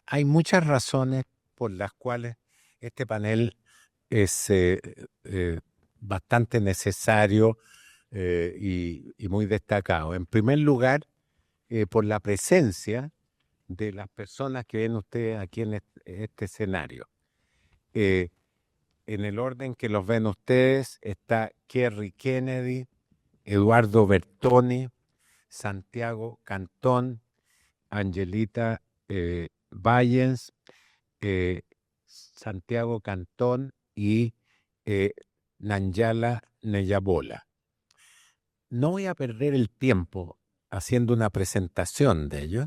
Hay muchas razones por las cuales este panel es bastante necesario y muy destacado. En primer lugar, por la presencia de las personas que ven ustedes aquí en este escenario. Eh, en el orden que los ven ustedes está Kerry Kennedy, Eduardo Bertoni, Santiago Cantón, Angelita Vallens, Santiago Cantón y Nanyala Neyabola. No voy a perder el tiempo haciendo una presentación de ellos.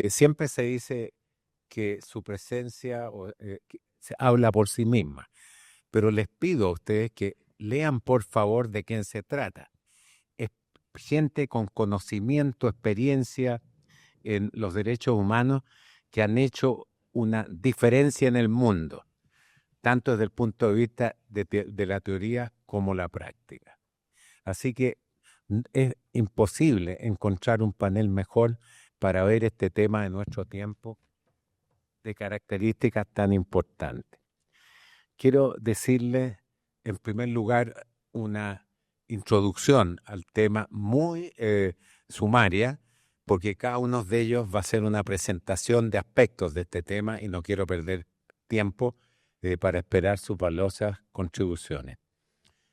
Siempre se dice que su presencia que se habla por sí misma, pero les pido a ustedes que lean por favor de quién se trata. Es gente con conocimiento, experiencia en los derechos humanos que han hecho una diferencia en el mundo, tanto desde el punto de vista de la teoría como la práctica. Así que es imposible encontrar un panel mejor para ver este tema de nuestro tiempo de características tan importantes. Quiero decirles, en primer lugar, una introducción al tema muy sumaria, porque cada uno de ellos va a ser una presentación de aspectos de este tema y no quiero perder tiempo para esperar sus valiosas contribuciones.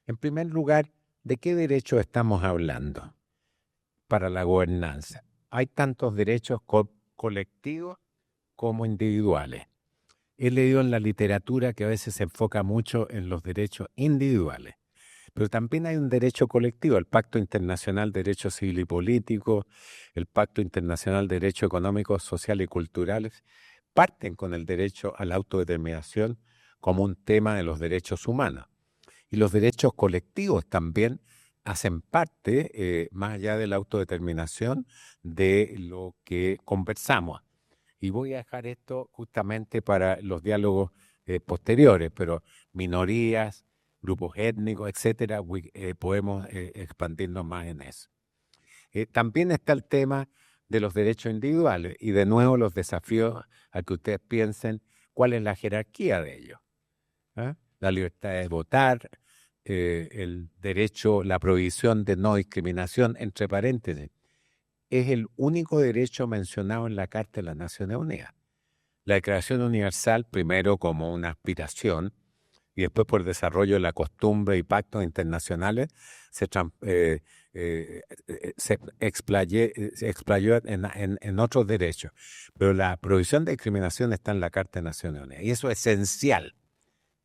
En primer lugar, ¿de qué derechos estamos hablando para la gobernanza? Hay tantos derechos colectivos como individuales. He leído en la literatura que a veces se enfoca mucho en los derechos individuales, pero también hay un derecho colectivo, el Pacto Internacional de Derechos Civil y Políticos, el Pacto Internacional de Derechos Económicos, Sociales y Culturales, parten con el derecho a la autodeterminación como un tema de los derechos humanos. Y los derechos colectivos también hacen parte, más allá de la autodeterminación, de lo que conversamos. Y voy a dejar esto justamente para los diálogos posteriores, pero minorías, grupos étnicos, etcétera, podemos expandirnos más en eso. También está el tema de los derechos individuales y de nuevo los desafíos a que ustedes piensen cuál es la jerarquía de ellos. La libertad de votar, el derecho, la prohibición de no discriminación, entre paréntesis, es el único derecho mencionado en la Carta de las Naciones Unidas. La Declaración Universal, primero como una aspiración, y después por desarrollo de la costumbre y pactos internacionales, se explayó en otros derechos. Pero la prohibición de discriminación está en la Carta de Naciones Unidas, y eso es esencial.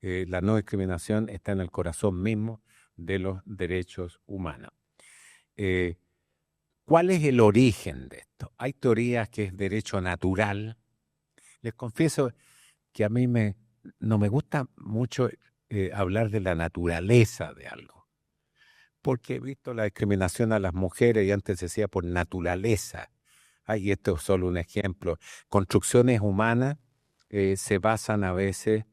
La no discriminación está en el corazón mismo de los derechos humanos. ¿Cuál es el origen de esto? Hay teorías que es derecho natural. Les confieso que a mí no me gusta mucho hablar de la naturaleza de algo, porque he visto la discriminación a las mujeres y antes se decía por naturaleza. Y esto es solo un ejemplo. Construcciones humanas se basan a veces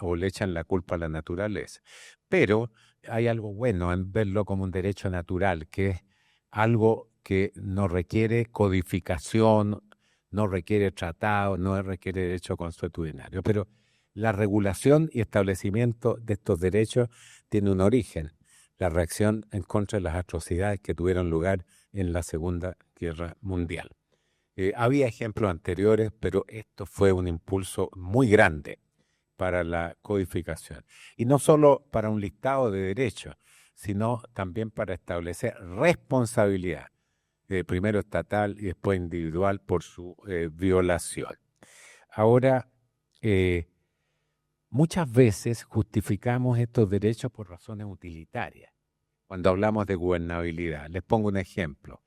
o le echan la culpa a la naturaleza. Pero hay algo bueno en verlo como un derecho natural, que es algo que no requiere codificación, no requiere tratado, no requiere derecho consuetudinario. Pero la regulación y establecimiento de estos derechos tiene un origen, la reacción en contra de las atrocidades que tuvieron lugar en la Segunda Guerra Mundial. Había ejemplos anteriores, pero esto fue un impulso muy grande para la codificación. Y no solo para un listado de derechos, sino también para establecer responsabilidad, primero estatal y después individual por su violación. Ahora, muchas veces justificamos estos derechos por razones utilitarias, cuando hablamos de gobernabilidad. Les pongo un ejemplo.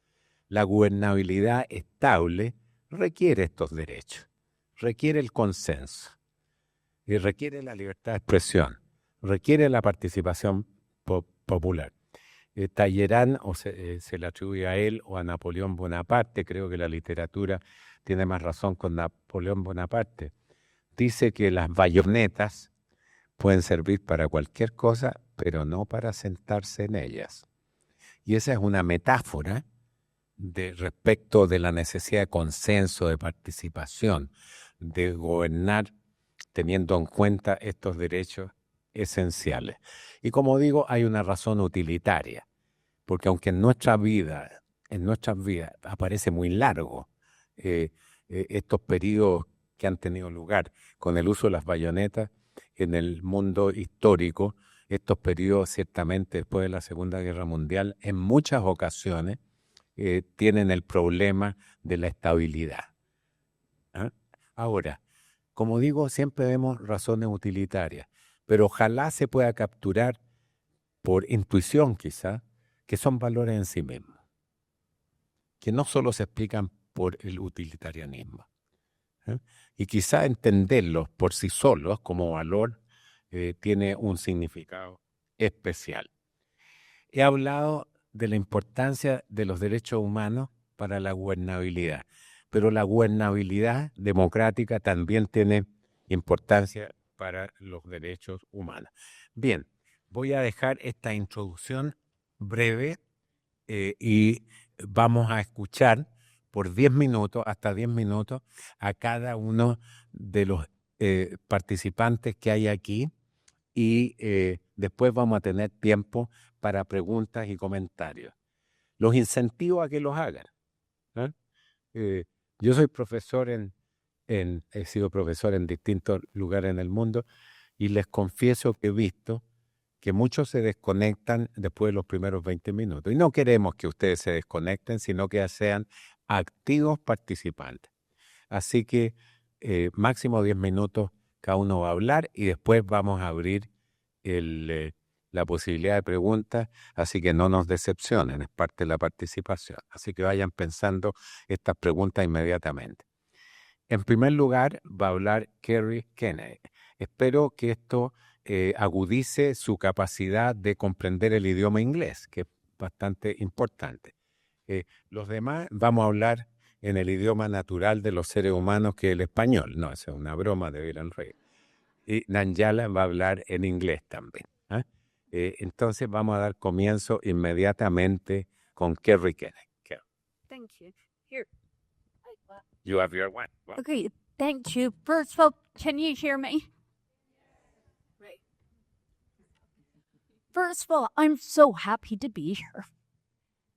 La gobernabilidad estable requiere estos derechos, requiere el consenso, y requiere la libertad de expresión, requiere la participación popular. Talleyrand, se le atribuye a él o a Napoleón Bonaparte, creo que la literatura tiene más razón con Napoleón Bonaparte, dice que las bayonetas pueden servir para cualquier cosa, pero no para sentarse en ellas. Y esa es una metáfora respecto de la necesidad de consenso, de participación, de gobernar teniendo en cuenta estos derechos esenciales. Y como digo, hay una razón utilitaria, porque aunque en nuestras vidas aparece muy largo estos periodos que han tenido lugar con el uso de las bayonetas en el mundo histórico, estos periodos ciertamente después de la Segunda Guerra Mundial, en muchas ocasiones tienen el problema de la estabilidad. ¿Ah? Ahora, como digo, siempre vemos razones utilitarias, pero ojalá se pueda capturar por intuición quizá, que son valores en sí mismos, que no solo se explican por el utilitarianismo. Y quizá entenderlos por sí solos como valor tiene un significado especial. He hablado de la importancia de los derechos humanos para la gobernabilidad, pero la gobernabilidad democrática también tiene importancia para los derechos humanos. Bien, voy a dejar esta introducción breve y vamos a escuchar por 10 minutos, hasta 10 minutos, a cada uno de los participantes que hay aquí y después vamos a tener tiempo para preguntas y comentarios. Los incentivo a que los hagan. Yo soy profesor he sido profesor en distintos lugares en el mundo y les confieso que he visto que muchos se desconectan después de los primeros 20 minutos. Y no queremos que ustedes se desconecten, sino que sean activos participantes. Así que máximo 10 minutos cada uno va a hablar y después vamos a abrir la posibilidad de preguntas, así que no nos decepcionen, es parte de la participación. Así que vayan pensando estas preguntas inmediatamente. En primer lugar, va a hablar Kerry Kennedy. Espero que esto agudice su capacidad de comprender el idioma inglés, que es bastante importante. Los demás vamos a hablar en el idioma natural de los seres humanos, que es el español. No, esa es una broma, debieran reír. Y Nanjala va a hablar en inglés también. Entonces vamos a dar comienzo inmediatamente con Kerry Kennedy. Kerry. Thank you. Here. You have your one. Well, Okay, thank you. First of all, can you hear me? Right. First of all, I'm so happy to be here.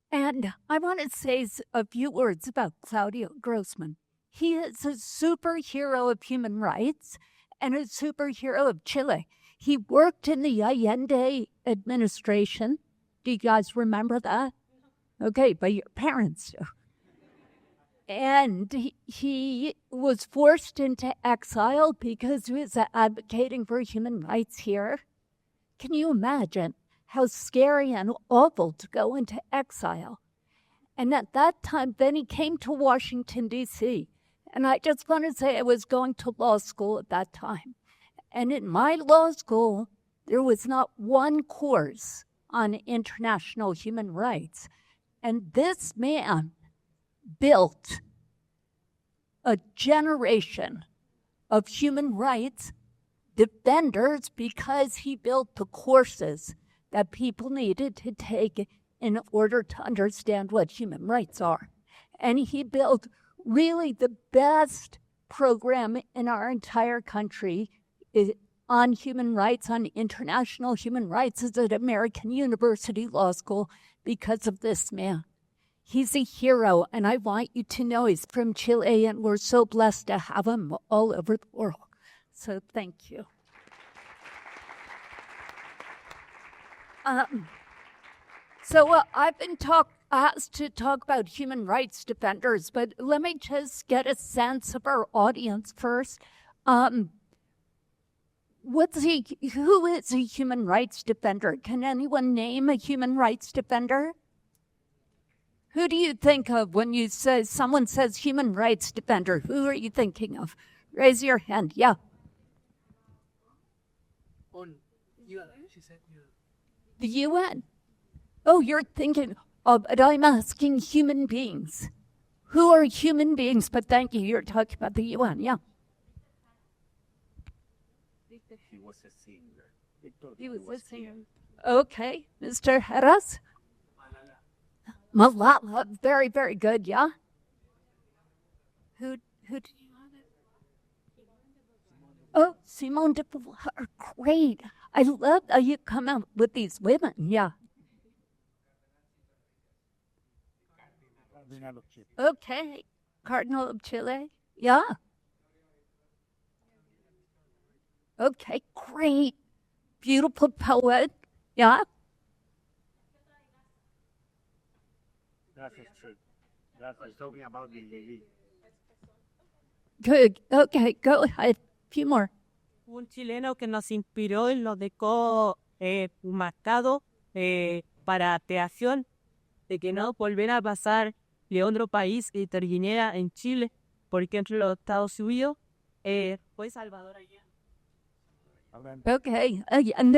And I want to say a few words about Claudio Grossman. He is a superhero of human rights and a superhero of Chile. He worked in the Allende administration. Do you guys remember that? Okay, but your parents do. And he was forced into exile because he was advocating for human rights here. Can you imagine how scary and awful to go into exile? And at that time, then he came to Washington, D.C. And I just want to say I was going to law school at that time. And in my law school, there was not one course on international human rights. And this man built a generation of human rights defenders because he built the courses that people needed to take in order to understand what human rights are. And he built really the best program in our entire country on human rights, on international human rights, is at American University Law School because of this man. He's a hero, and I want you to know he's from Chile, and we're so blessed to have him all over the world. So thank you. I've been asked to talk about human rights defenders, but let me just get a sense of our audience first. Who is a human rights defender? Can anyone name a human rights defender? Who do you think of when someone says human rights defender? Who are you thinking of? Raise your hand. Yeah. She said The UN. Oh, you're thinking of, but I'm asking human beings. Who are human beings? But thank you, you're talking about the UN. Yeah. he was a singer. He was a singer. Okay, Mr. Heras. Malala, very, very good, yeah? Who did you want it? Oh, Simone de Beauvoir, great. I love how you come out with these women, yeah. Okay, Cardinal of Chile, yeah. Okay, great. Beautiful poet, yeah. That's true. That's talking about the lady. Good, okay, go ahead. Few more. Un chileno que nos inspiró y nos dejó marcado para creación de que no volviera a pasar de otro país que interviniera en Chile, porque entre los Estados Unidos fue Salvador Allende. Okay, and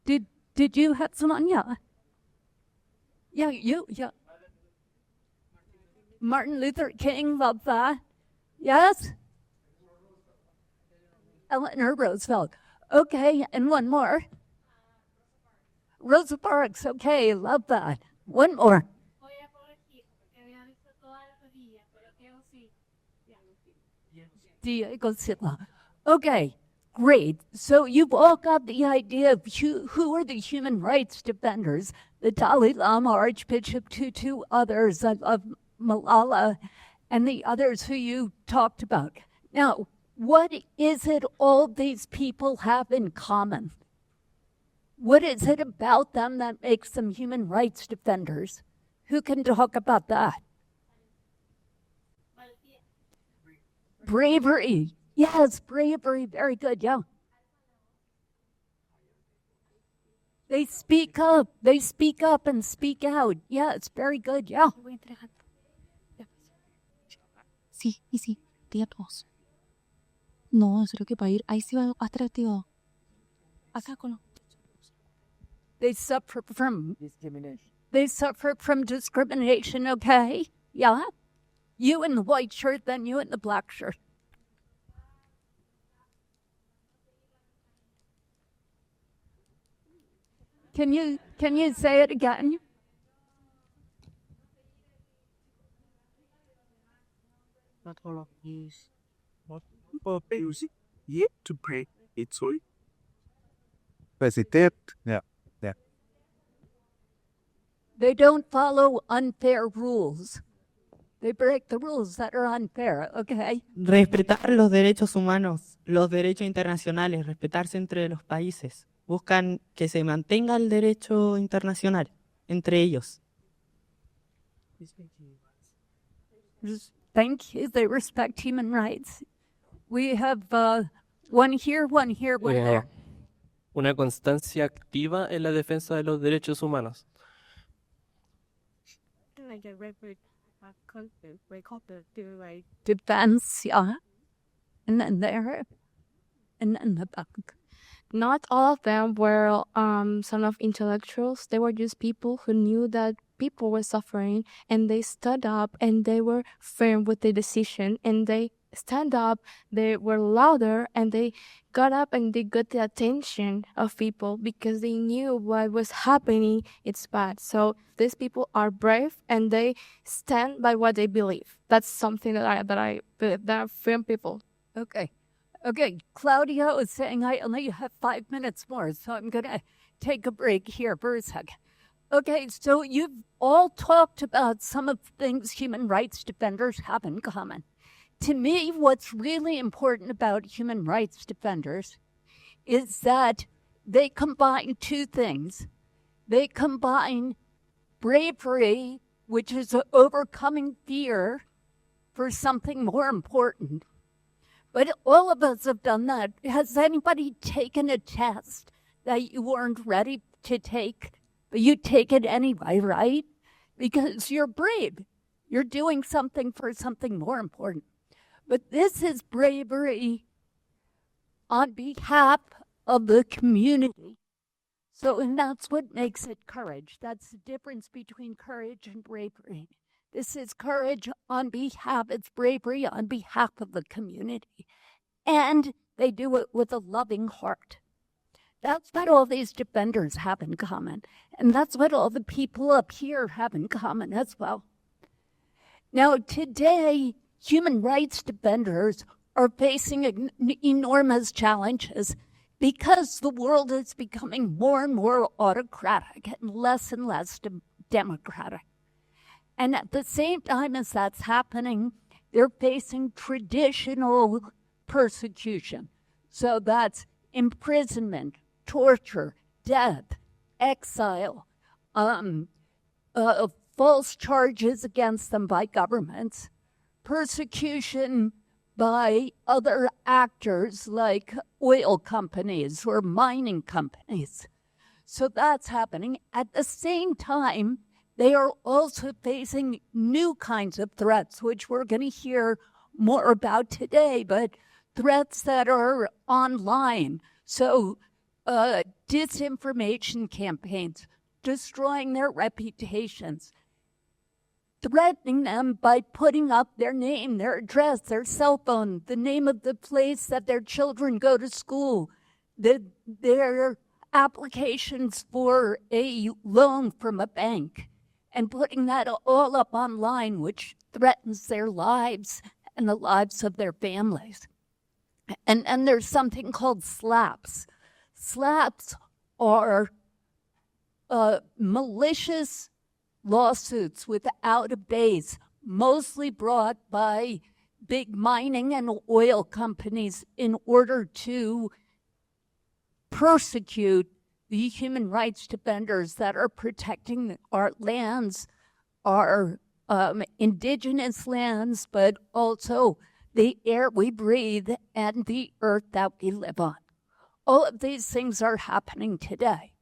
did you have someone? Yeah. Yeah, yeah. Martin Luther King, love that. Yes? Eleanor Roosevelt. Okay, and one more. Rosa Parks, okay, love that. One more. Diego Silla. Okay, great. So you've all got the idea of who are the human rights defenders. The Dalai Lama, Archbishop Tutu, others of Malala, and the others who you talked about. Now, what is it all these people have in common? What is it about them that makes them human rights defenders? Who can talk about that? Bravery. Yes, bravery. Very good, yeah. They speak up and speak out. Yeah, it's very good, yeah. Sí, y sí, diga todos. No, en serio que para ir, ahí sí va atractivo. Acá con los... They suffer from Discrimination. discrimination, okay? Yeah? You in the white shirt, then you in the black shirt. Can you say it again? Not all of these. Music. Yeah, to pray. It's all. President. Yeah. They don't follow unfair rules. They break the rules that are unfair, okay? Respetar los derechos humanos, los derechos internacionales, respetarse entre los países. Buscan que se mantenga el derecho internacional entre ellos. Thank you. They respect human rights. We have one here, one here, one there. Una constancia activa en la defensa de los derechos humanos. Defense, yeah. And then there. And then the back. Not all of them were son of intellectuals. They were just people who knew that people were suffering, and they stood up and they were firm with the decision, and they stand up, they were louder, and they got up and they got the attention of people because they knew what was happening, it's bad. So these people are brave and they stand by what they believe. That's something that I believe. They're firm people. Okay. Okay, Claudia is saying I only have 5 minutes more, so I'm going to take a break here for a second. Okay, so you've all talked about some of the things human rights defenders have in common. To me, what's really important about human rights defenders is that they combine two things. They combine bravery, which is overcoming fear for something more important. But all of us have done that. Has anybody taken a test that you weren't ready to take, but you take it anyway, right? Because you're brave. You're doing something for something more important. But this is bravery on behalf of the community. So, and that's what makes it courage. That's the difference between courage and bravery. This is courage on behalf, it's bravery on behalf of the community. And they do it with a loving heart. That's what all these defenders have in common. And that's what all the people up here have in common as well. Now, today, human rights defenders are facing enormous challenges because the world is becoming more and more autocratic and less democratic. And at the same time as that's happening, they're facing traditional persecution. So that's imprisonment, torture, death, exile, false charges against them by governments, persecution by other actors like oil companies or mining companies. So that's happening. At the same time, they are also facing new kinds of threats, which we're going to hear more about today, but threats that are online. So disinformation campaigns, destroying their reputations, threatening them by putting up their name, their address, their cell phone, the name of the place that their children go to school, their applications for a loan from a bank, and putting that all up online, which threatens their lives and the lives of their families. And there's something called SLAPPs. SLAPPs are malicious lawsuits without a base, mostly brought by big mining and oil companies in order to persecute the human rights defenders that are protecting our lands, our indigenous lands, but also the air we breathe and the earth that we live on. All of these things are happening today.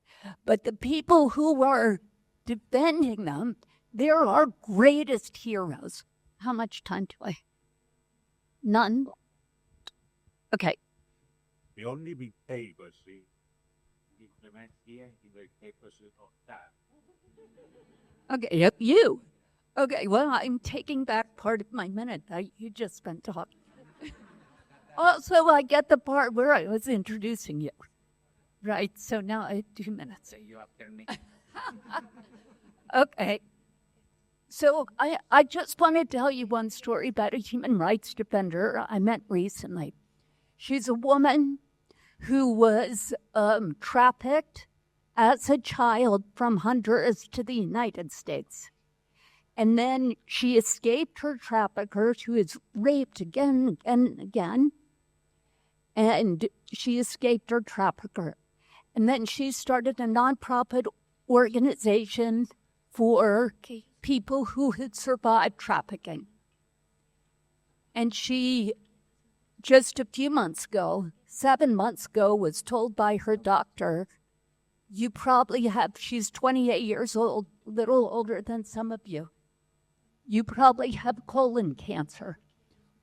But the people who are defending them, they're our greatest heroes. How much time do I? None? Okay. The only big papers we implement here in the papers of that. Okay, yep, you. Okay, well, I'm taking back part of my minute that you just spent talking. Also, I get the part where I was introducing you. Right, so now I have 2 minutes. You after me. Okay. So I just want to tell you one story about a human rights defender I met recently. She's a woman who was trafficked as a child from Honduras to the United States. And then she escaped her trafficker. She was raped again and again. And she escaped her trafficker. And then she started a nonprofit organization for people who had survived trafficking. And she, just a few months ago, 7 months ago, was told by her doctor, you probably have, she's 28 years old, a little older than some of you. You probably have colon cancer.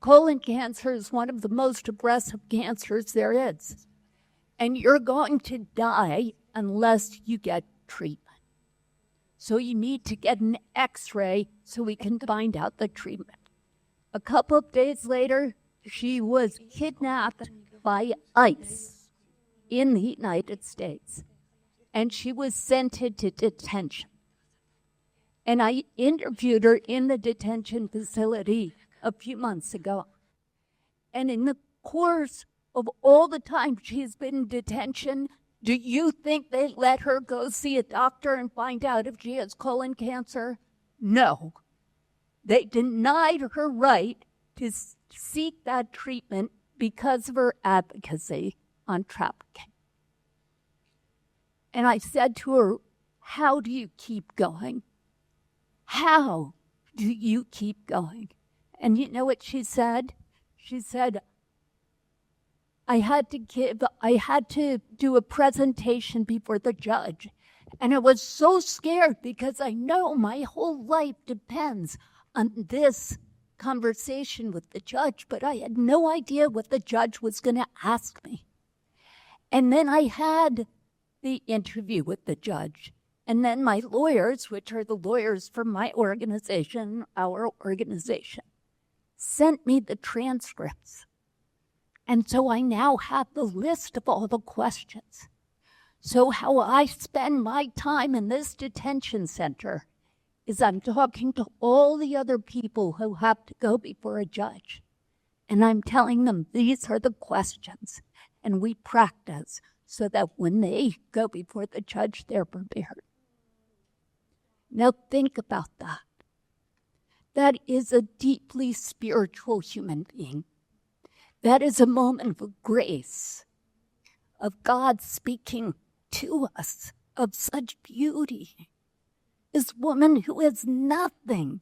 Colon cancer is one of the most aggressive cancers there is. And you're going to die unless you get treatment. So you need to get an X-ray so we can find out the treatment. A couple of days later, she was kidnapped by ICE in the United States. And she was sent into detention. And I interviewed her in the detention facility a few months ago. And in the course of all the time she's been in detention, do you think they let her go see a doctor and find out if she has colon cancer? No. They denied her right to seek that treatment because of her advocacy on trafficking. And I said to her, how do you keep going? How do you keep going? And you know what she said? She said, I had to do a presentation before the judge. And I was so scared because I know my whole life depends on this conversation with the judge, but I had no idea what the judge was going to ask me. And then I had the interview with the judge. And then my lawyers, which are the lawyers from my organization, our organization, sent me the transcripts. And so I now have the list of all the questions. So how I spend my time in this detention center is I'm talking to all the other people who have to go before a judge. And I'm telling them these are the questions. And we practice so that when they go before the judge, they're prepared. Now think about that. That is a deeply spiritual human being. That is a moment of grace, of God speaking to us, of such beauty. This woman who has nothing,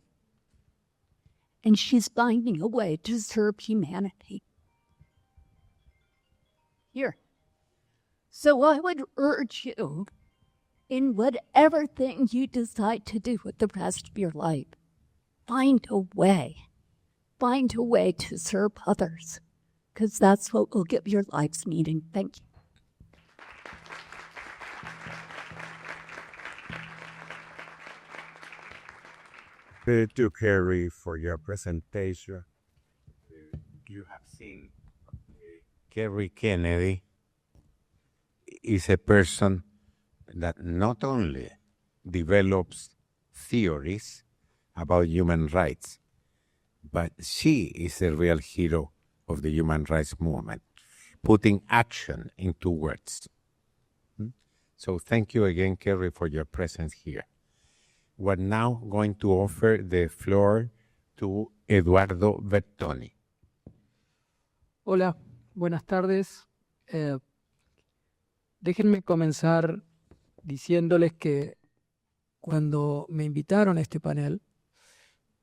and she's finding a way to serve humanity. Here. So I would urge you, in whatever thing you decide to do with the rest of your life, find a way to serve others, because that's what will give your life's meaning. Thank you. Thank you, Carrie, for your presentation. You have seen Kerry Kennedy is a person that not only develops theories about human rights, but she is a real hero of the human rights movement, putting action into words. So thank you again, Kerry, for your presence here. We're now going to offer the floor to Eduardo Bertoni. Hola, buenas tardes. Déjenme comenzar diciéndoles que cuando me invitaron a este panel,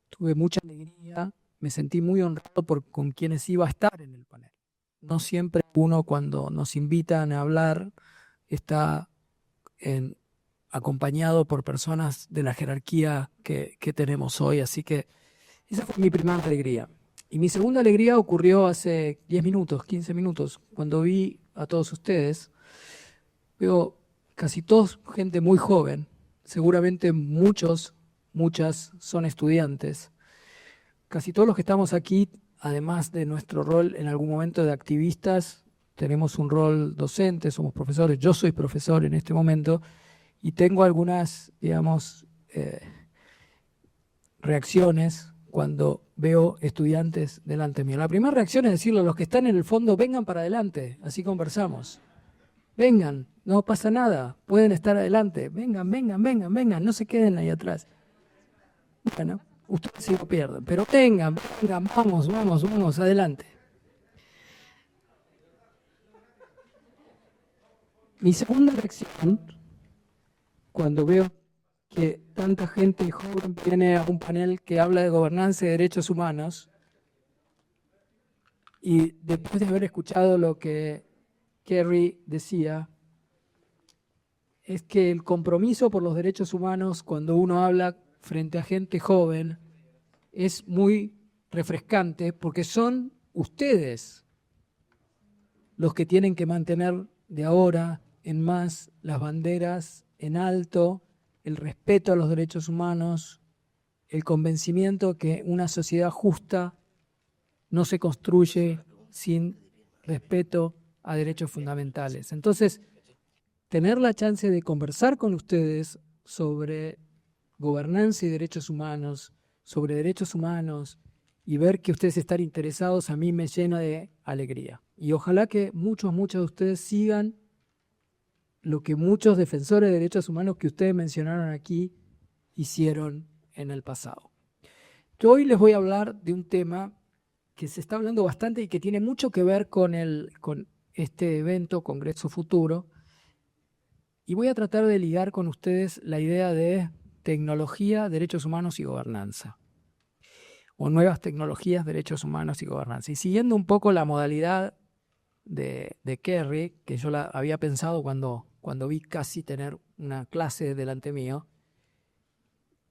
tuve mucha alegría, me sentí muy honrado con quienes iba a estar en el panel. No siempre uno cuando nos invitan a hablar está acompañado por personas de la jerarquía que tenemos hoy, así que esa fue mi primera alegría. Y mi segunda alegría ocurrió hace 10 minutos, 15 minutos, cuando vi a todos ustedes. Veo casi todos gente muy joven, seguramente muchas son estudiantes. Casi todos los que estamos aquí, además de nuestro rol en algún momento de activistas, tenemos un rol docente, somos profesores. Yo soy profesor en este momento y tengo algunas, digamos, reacciones cuando veo estudiantes delante mío. La primera reacción es decirle a los que están en el fondo, vengan para adelante, así conversamos. Vengan, no pasa nada, pueden estar adelante. Vengan, no se queden ahí atrás. Bueno, ustedes sí lo pierden, pero vengan, vamos, adelante. Mi segunda reacción, cuando veo que tanta gente joven viene a un panel que habla de gobernanza y derechos humanos, y después de haber escuchado lo que Kerry decía, es que el compromiso por los derechos humanos cuando uno habla frente a gente joven es muy refrescante porque son ustedes los que tienen que mantener de ahora en más las banderas en alto, el respeto a los derechos humanos, el convencimiento que una sociedad justa no se construye sin respeto a derechos fundamentales. Entonces, tener la chance de conversar con ustedes sobre gobernanza y derechos humanos, y ver que ustedes están interesados, a mí me llena de alegría. Y ojalá que muchos de ustedes sigan lo que muchos defensores de derechos humanos que ustedes mencionaron aquí hicieron en el pasado. Yo hoy les voy a hablar de un tema que se está hablando bastante y que tiene mucho que ver con este evento, Congreso Futuro, y voy a tratar de ligar con ustedes la idea de tecnología, derechos humanos y gobernanza, o nuevas tecnologías, derechos humanos y gobernanza. Y siguiendo un poco la modalidad de Kerry, que yo la había pensado cuando vi casi tener una clase delante mío,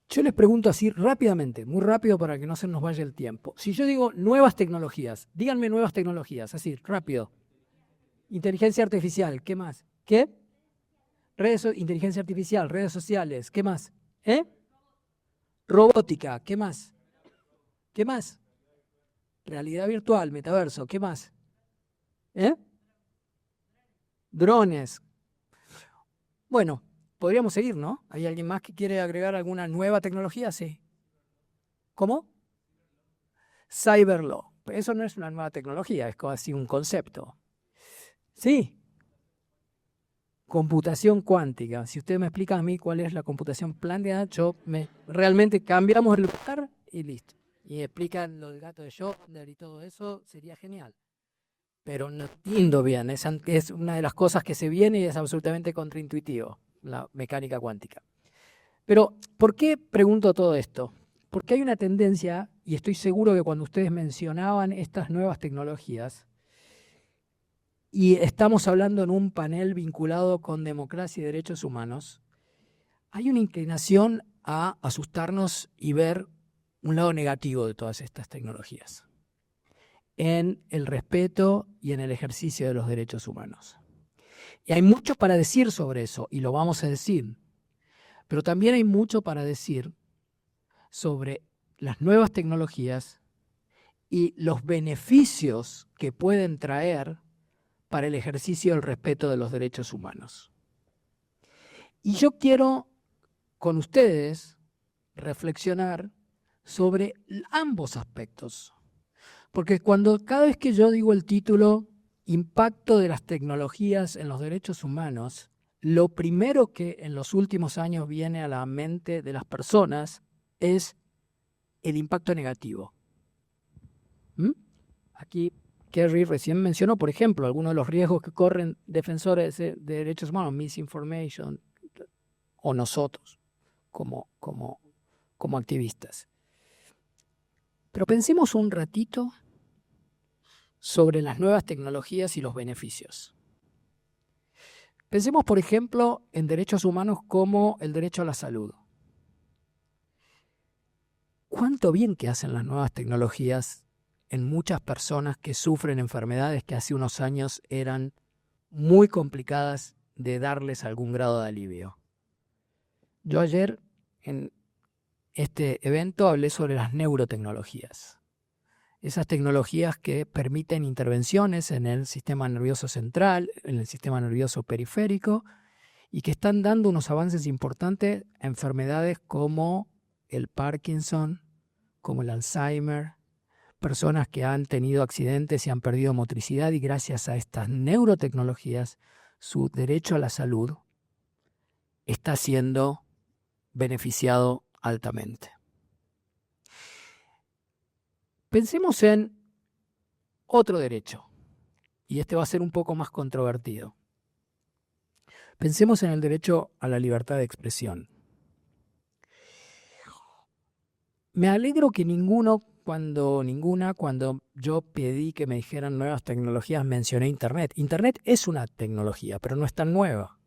yo les pregunto así rápidamente, muy rápido para que no se nos vaya el tiempo. Si yo digo nuevas tecnologías, díganme nuevas tecnologías, así, rápido. Inteligencia artificial, ¿qué más? ¿Qué? Inteligencia artificial, redes sociales, ¿qué más? Robótica, ¿qué más? ¿Qué más? Realidad virtual, metaverso, ¿qué más? Drones. Bueno, podríamos seguir, ¿no? ¿Hay alguien más que quiere agregar alguna nueva tecnología? Sí. ¿Cómo? Cyberlaw. Eso no es una nueva tecnología, es casi un concepto. Sí. Computación cuántica. Si usted me explica a mí cuál es la computación cuántica, realmente cambiamos el lugar y listo. Y explican lo del gato de Schrödinger y todo eso, sería genial. Pero no entiendo bien, es una de las cosas que se viene y es absolutamente contraintuitivo, la mecánica cuántica. Pero, ¿por qué pregunto todo esto? Porque hay una tendencia, y estoy seguro que cuando ustedes mencionaban estas nuevas tecnologías, y estamos hablando en un panel vinculado con democracia y derechos humanos, hay una inclinación a asustarnos y ver un lado negativo de todas estas tecnologías, en el respeto y en el ejercicio de los derechos humanos. Y hay mucho para decir sobre eso, y lo vamos a decir, pero también hay mucho para decir sobre las nuevas tecnologías y los beneficios que pueden traer para el ejercicio del respeto de los derechos humanos. Y yo quiero con ustedes reflexionar sobre ambos aspectos. Porque cada vez que yo digo el título Impacto de las tecnologías en los derechos humanos, lo primero que en los últimos años viene a la mente de las personas es el impacto negativo. Aquí Kerry recién mencionó, por ejemplo, algunos de los riesgos que corren defensores de derechos humanos, misinformation, o nosotros como activistas. Pero pensemos un ratito sobre las nuevas tecnologías y los beneficios. Pensemos, por ejemplo, en derechos humanos como el derecho a la salud. ¿Cuánto bien que hacen las nuevas tecnologías en muchas personas que sufren enfermedades que hace unos años eran muy complicadas de darles algún grado de alivio? Yo ayer en este evento hablé sobre las neurotecnologías. Esas tecnologías que permiten intervenciones en el sistema nervioso central, en el sistema nervioso periférico, y que están dando unos avances importantes a enfermedades como el Parkinson, como el Alzheimer, personas que han tenido accidentes y han perdido motricidad, y gracias a estas neurotecnologías su derecho a la salud está siendo beneficiado altamente. Pensemos en otro derecho, y este va a ser un poco más controvertido. Pensemos en el derecho a la libertad de expresión. Me alegro que cuando yo pedí que me dijeran nuevas tecnologías, mencioné Internet. Internet es una tecnología, pero no es tan nueva.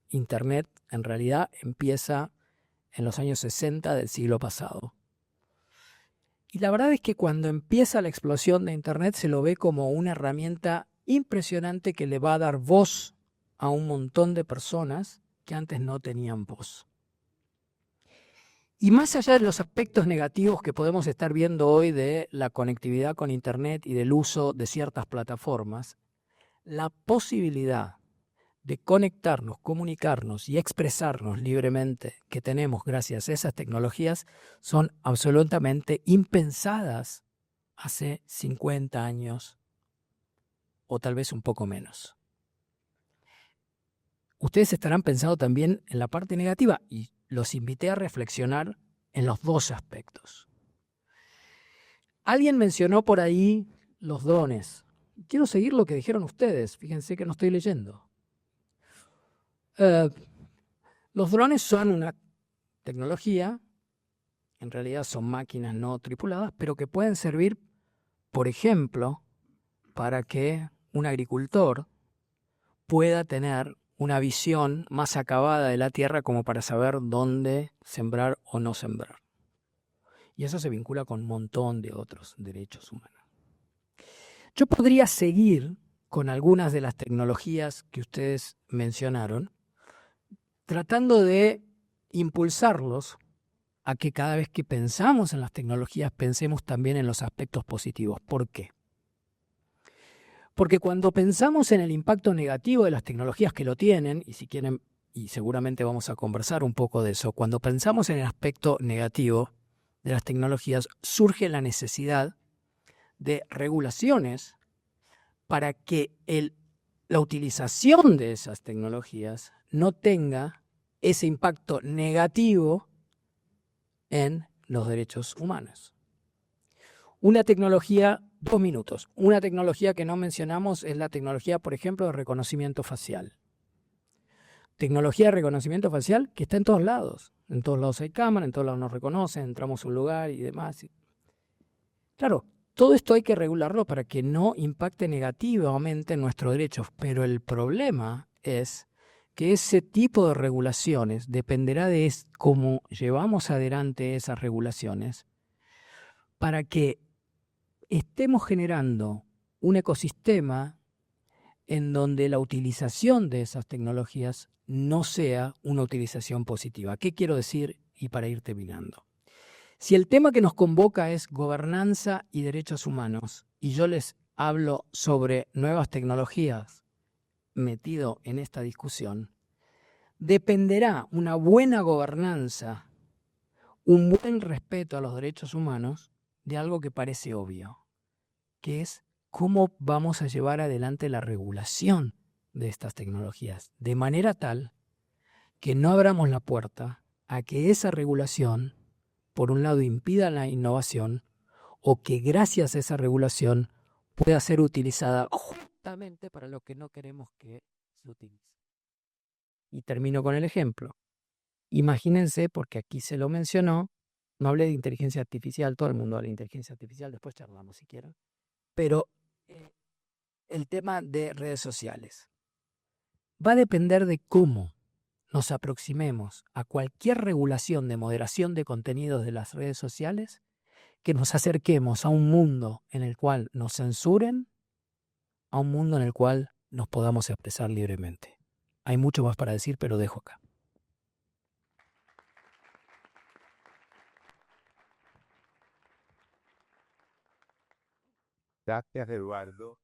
Internet en realidad empieza en los años 60 del siglo pasado. Y la verdad es que cuando empieza la explosión de Internet se lo ve como una herramienta impresionante que le va a dar voz a un montón de personas que antes no tenían voz. Y más allá de los aspectos negativos que podemos estar viendo hoy de la conectividad con Internet y del uso de ciertas plataformas, la posibilidad de conectarnos, comunicarnos y expresarnos libremente que tenemos gracias a esas tecnologías son absolutamente impensadas hace 50 años o tal vez un poco menos. Ustedes estarán pensando también en la parte negativa y los invité a reflexionar en los dos aspectos. Alguien mencionó por ahí los drones. Quiero seguir lo que dijeron ustedes. Fíjense que no estoy leyendo. Los drones son una tecnología, en realidad son máquinas no tripuladas, pero que pueden servir, por ejemplo, para que un agricultor pueda tener una visión más acabada de la tierra como para saber dónde sembrar o no sembrar. Y eso se vincula con un montón de otros derechos humanos. Yo podría seguir con algunas de las tecnologías que ustedes mencionaron, tratando de impulsarlos a que cada vez que pensamos en las tecnologías pensemos también en los aspectos positivos. ¿Por qué? Porque cuando pensamos en el impacto negativo de las tecnologías que lo tienen, y si quieren y seguramente vamos a conversar un poco de eso, cuando pensamos en el aspecto negativo de las tecnologías, surge la necesidad de regulaciones para que la utilización de esas tecnologías no tenga ese impacto negativo en los derechos humanos. Una tecnología, 2 minutos, una tecnología que no mencionamos es la tecnología, por ejemplo, de reconocimiento facial. Tecnología de reconocimiento facial que está en todos lados. En todos lados hay cámara, en todos lados nos reconocen, entramos a un lugar y demás. Claro, todo esto hay que regularlo para que no impacte negativamente en nuestros derechos, pero el problema es que ese tipo de regulaciones dependerá de cómo llevamos adelante esas regulaciones para que estemos generando un ecosistema en donde la utilización de esas tecnologías no sea una utilización positiva. ¿Qué quiero decir? Y para ir terminando. Si el tema que nos convoca es gobernanza y derechos humanos, y yo les hablo sobre nuevas tecnologías metido en esta discusión, dependerá una buena gobernanza, un buen respeto a los derechos humanos de algo que parece obvio, que es cómo vamos a llevar adelante la regulación de estas tecnologías, de manera tal que no abramos la puerta a que esa regulación, por un lado, impida la innovación, o que gracias a esa regulación pueda ser utilizada justamente para lo que no queremos que se utilice. Y termino con el ejemplo. Imagínense, porque aquí se lo mencionó, no hablé de inteligencia artificial, todo el mundo habla de inteligencia artificial, después charlamos si quieren, pero el tema de redes sociales va a depender de cómo nos aproximemos a cualquier regulación de moderación de contenidos de las redes sociales, que nos acerquemos a un mundo en el cual nos censuren, a un mundo en el cual nos podamos expresar libremente. Hay mucho más para decir, pero dejo acá. Gracias, Eduardo.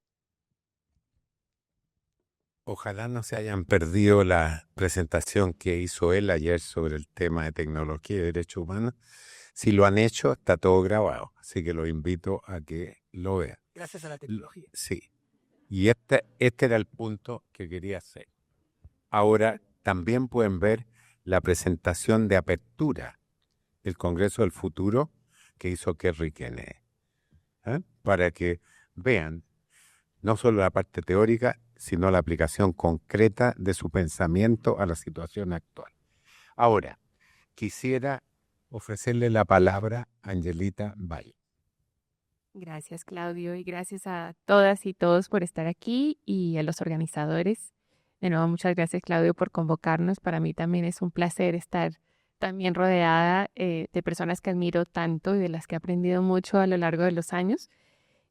Ojalá no se hayan perdido la presentación que hizo él ayer sobre el tema de tecnología y derechos humanos. Si lo han hecho, está todo grabado, así que los invito a que lo vean. Gracias a la tecnología. Sí. Y este era el punto que quería hacer. Ahora también pueden ver la presentación de apertura del Congreso del Futuro que hizo Kerry Kennedy, para que vean no solo la parte teórica, sino la aplicación concreta de su pensamiento a la situación actual. Ahora, quisiera ofrecerle la palabra a Angelita Valle. Gracias, Claudio, y gracias a todas y todos por estar aquí y a los organizadores. De nuevo, muchas gracias, Claudio, por convocarnos. Para mí también es un placer estar también rodeada de personas que admiro tanto y de las que he aprendido mucho a lo largo de los años.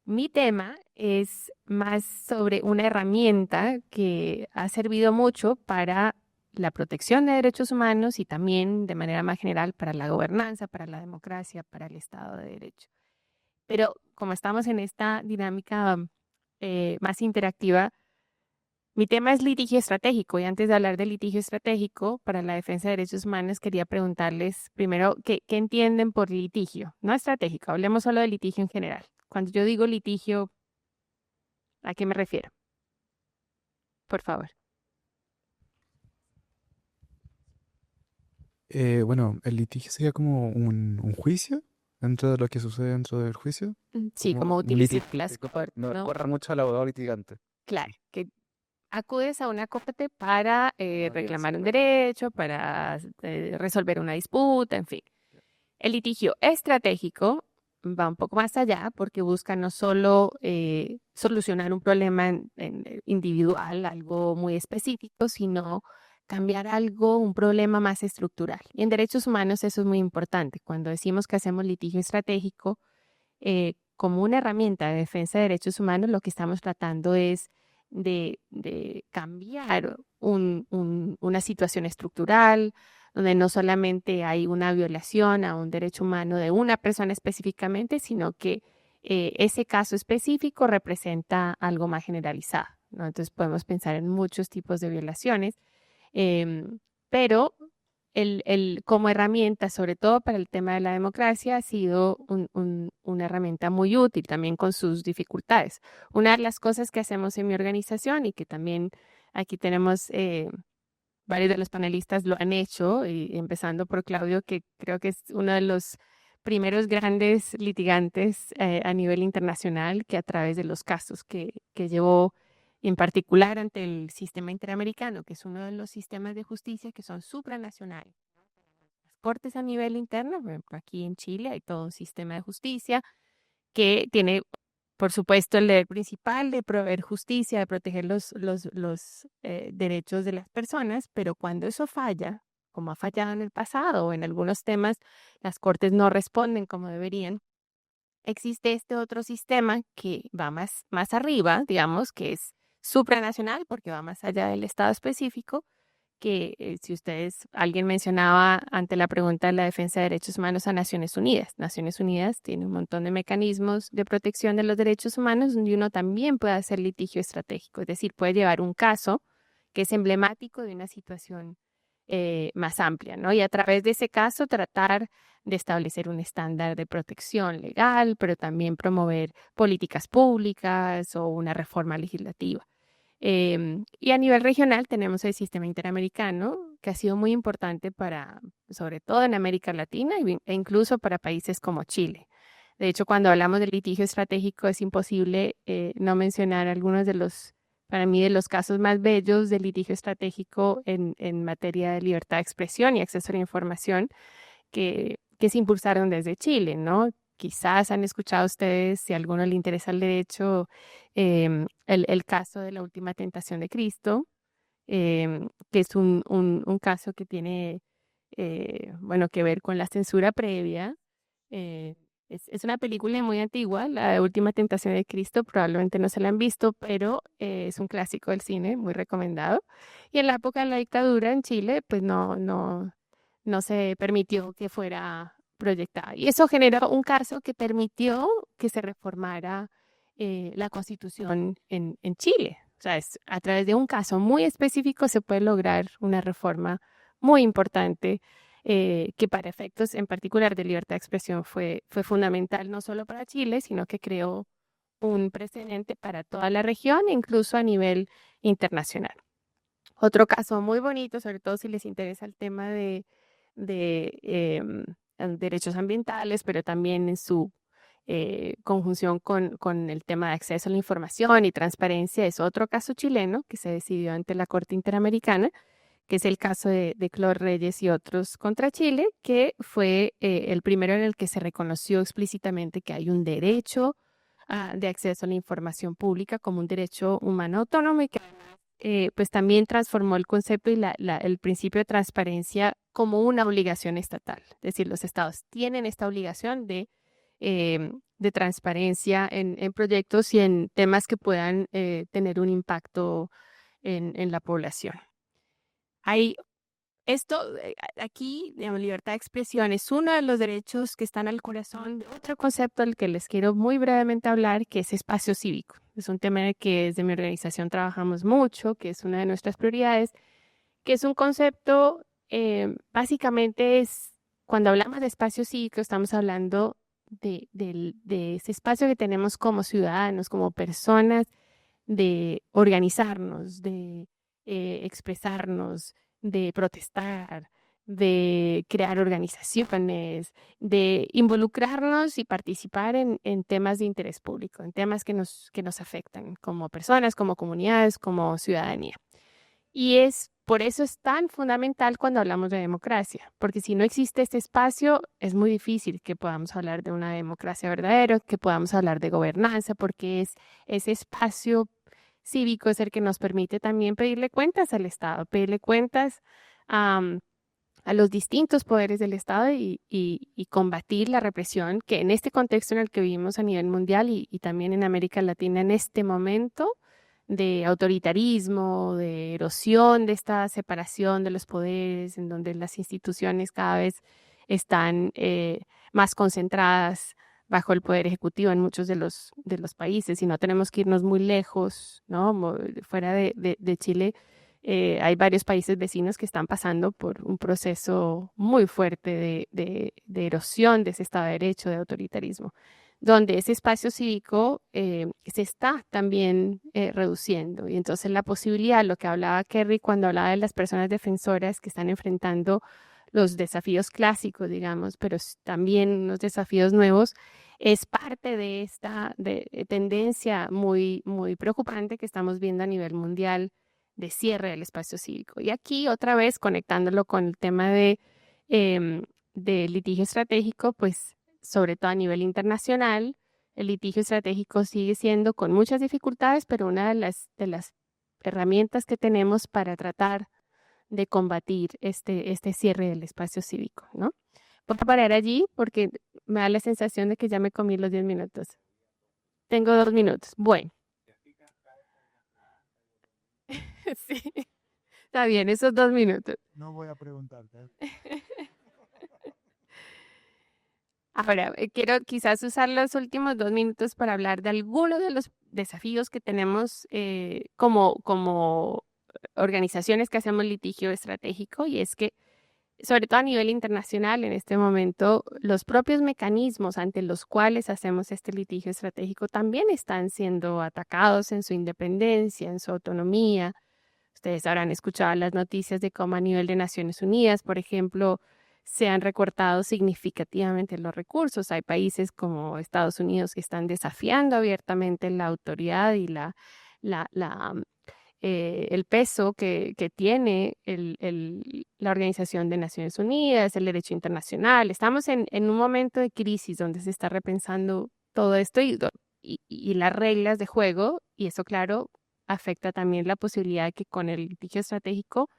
Mi tema es más sobre una herramienta que ha servido mucho para la protección de derechos humanos y también de manera más general para la gobernanza, para la democracia, para el Estado de Derecho. Pero como estamos en esta dinámica más interactiva, mi tema es litigio estratégico y antes de hablar de litigio estratégico para la defensa de derechos humanos quería preguntarles primero qué entienden por litigio, no estratégico, hablemos solo de litigio en general. Cuando yo digo litigio, ¿a qué me refiero? Por favor. Bueno, el litigio sería como un juicio dentro de lo que sucede dentro del juicio. Sí, como un utiliza el litigio clásico, no ¿no? recuerda mucho al abogado litigante. Claro, que acudes a una corte para reclamar un derecho, para resolver una disputa, en fin. El litigio estratégico va un poco más allá porque busca no solo solucionar un problema individual, algo muy específico, sino cambiar algo, un problema más estructural. Y en derechos humanos eso es muy importante. Cuando decimos que hacemos litigio estratégico, como una herramienta de defensa de derechos humanos, lo que estamos tratando es de cambiar una situación estructural, donde no solamente hay una violación a un derecho humano de una persona específicamente, sino que ese caso específico representa algo más generalizado, ¿no? Entonces podemos pensar en muchos tipos de violaciones Pero como herramienta, sobre todo para el tema de la democracia, ha sido una herramienta muy útil también con sus dificultades. Una de las cosas que hacemos en mi organización y que también aquí tenemos varios de los panelistas lo han hecho, y empezando por Claudio, que creo que es uno de los primeros grandes litigantes a nivel internacional, que a través de los casos que llevó en particular ante el sistema interamericano, que es uno de los sistemas de justicia que son supranacionales. Las cortes a nivel interno, por ejemplo, aquí en Chile hay todo un sistema de justicia que tiene, por supuesto, el deber principal de proveer justicia, de proteger los derechos de las personas, pero cuando eso falla, como ha fallado en el pasado o en algunos temas, las cortes no responden como deberían. Existe este otro sistema que va más arriba, digamos, que es supranacional, porque va más allá del estado específico, que si alguien mencionaba ante la pregunta de la defensa de derechos humanos a Naciones Unidas. Naciones Unidas tiene un montón de mecanismos de protección de los derechos humanos donde uno también puede hacer litigio estratégico, es decir, puede llevar un caso que es emblemático de una situación más amplia, ¿no? Y a través de ese caso tratar de establecer un estándar de protección legal, pero también promover políticas públicas o una reforma legislativa. Y a nivel regional tenemos el sistema interamericano, que ha sido muy importante sobre todo en América Latina e incluso para países como Chile. De hecho, cuando hablamos de litigio estratégico es imposible no mencionar algunos para mí, de los casos más bellos de litigio estratégico en materia de libertad de expresión y acceso a la información que se impulsaron desde Chile, ¿no? Quizás han escuchado ustedes, si a alguno le interesa el derecho, el caso de la última tentación de Cristo, que es un caso que tiene, que ver con la censura previa. Es una película muy antigua, la última tentación de Cristo, probablemente no se la han visto, pero es un clásico del cine, muy recomendado. Y en la época de la dictadura en Chile, pues no se permitió que fuera proyectada. Y eso generó un caso que permitió que se reformara la Constitución en Chile. O sea, a través de un caso muy específico se puede lograr una reforma muy importante que para efectos en particular de libertad de expresión fue fundamental no solo para Chile, sino que creó un precedente para toda la región, incluso a nivel internacional. Otro caso muy bonito, sobre todo si les interesa el tema de derechos ambientales, pero también en su conjunción con el tema de acceso a la información y transparencia, es otro caso chileno que se decidió ante la Corte Interamericana, que es el caso de Clor Reyes y otros contra Chile, que fue el primero en el que se reconoció explícitamente que hay un derecho de acceso a la información pública como un derecho humano autónomo y que pues también transformó el concepto y el principio de transparencia como una obligación estatal. Es decir, los estados tienen esta obligación de transparencia en proyectos y en temas que puedan tener un impacto en la población. Aquí, digamos, libertad de expresión es uno de los derechos que están al corazón de otro concepto del que les quiero muy brevemente hablar, que es espacio cívico. Es un tema en el que desde mi organización trabajamos mucho, que es una de nuestras prioridades, que es un concepto, básicamente cuando hablamos de espacio cívico, estamos hablando de ese espacio que tenemos como ciudadanos, como personas, de organizarnos, de expresarnos, de protestar, de crear organizaciones, de involucrarnos y participar en temas de interés público, en temas que nos afectan como personas, como comunidades, como ciudadanía. Y por eso es tan fundamental cuando hablamos de democracia, porque si no existe este espacio, es muy difícil que podamos hablar de una democracia verdadera, que podamos hablar de gobernanza, porque es ese espacio cívico es el que nos permite también pedirle cuentas al Estado, pedirle cuentas a los distintos poderes del Estado y combatir la represión que en este contexto en el que vivimos a nivel mundial y también en América Latina en este momento de autoritarismo, de erosión de esta separación de los poderes, en donde las instituciones cada vez están más concentradas bajo el poder ejecutivo en muchos de los países, y no tenemos que irnos muy lejos, ¿no? Fuera de Chile, Hay varios países vecinos que están pasando por un proceso muy fuerte de erosión de ese Estado de Derecho, de autoritarismo, donde ese espacio cívico se está también reduciendo. Y entonces la posibilidad, lo que hablaba Kerry cuando hablaba de las personas defensoras que están enfrentando los desafíos clásicos, digamos, pero también los desafíos nuevos, es parte de esta tendencia muy, muy preocupante que estamos viendo a nivel mundial de cierre del espacio cívico. Y aquí otra vez conectándolo con el tema de litigio estratégico, pues sobre todo a nivel internacional, el litigio estratégico sigue siendo con muchas dificultades, pero una de las herramientas que tenemos para tratar de combatir este cierre del espacio cívico, ¿no? Voy a parar allí porque me da la sensación de que ya me comí los 10 minutos. Tengo 2 minutos. Bueno. Sí, está bien, esos 2 minutos. No voy a preguntarte. Ahora, quiero quizás usar los últimos 2 minutos para hablar de algunos de los desafíos que tenemos como organizaciones que hacemos litigio estratégico, y es que, sobre todo a nivel internacional, en este momento, los propios mecanismos ante los cuales hacemos este litigio estratégico también están siendo atacados en su independencia, en su autonomía. Ustedes habrán escuchado las noticias de cómo a nivel de Naciones Unidas, por ejemplo, se han recortado significativamente los recursos. Hay países como Estados Unidos que están desafiando abiertamente la autoridad y el peso que tiene la Organización de Naciones Unidas, el derecho internacional. Estamos en un momento de crisis donde se está repensando todo esto y las reglas de juego, y eso, claro, afecta también la posibilidad de que con el litigio estratégico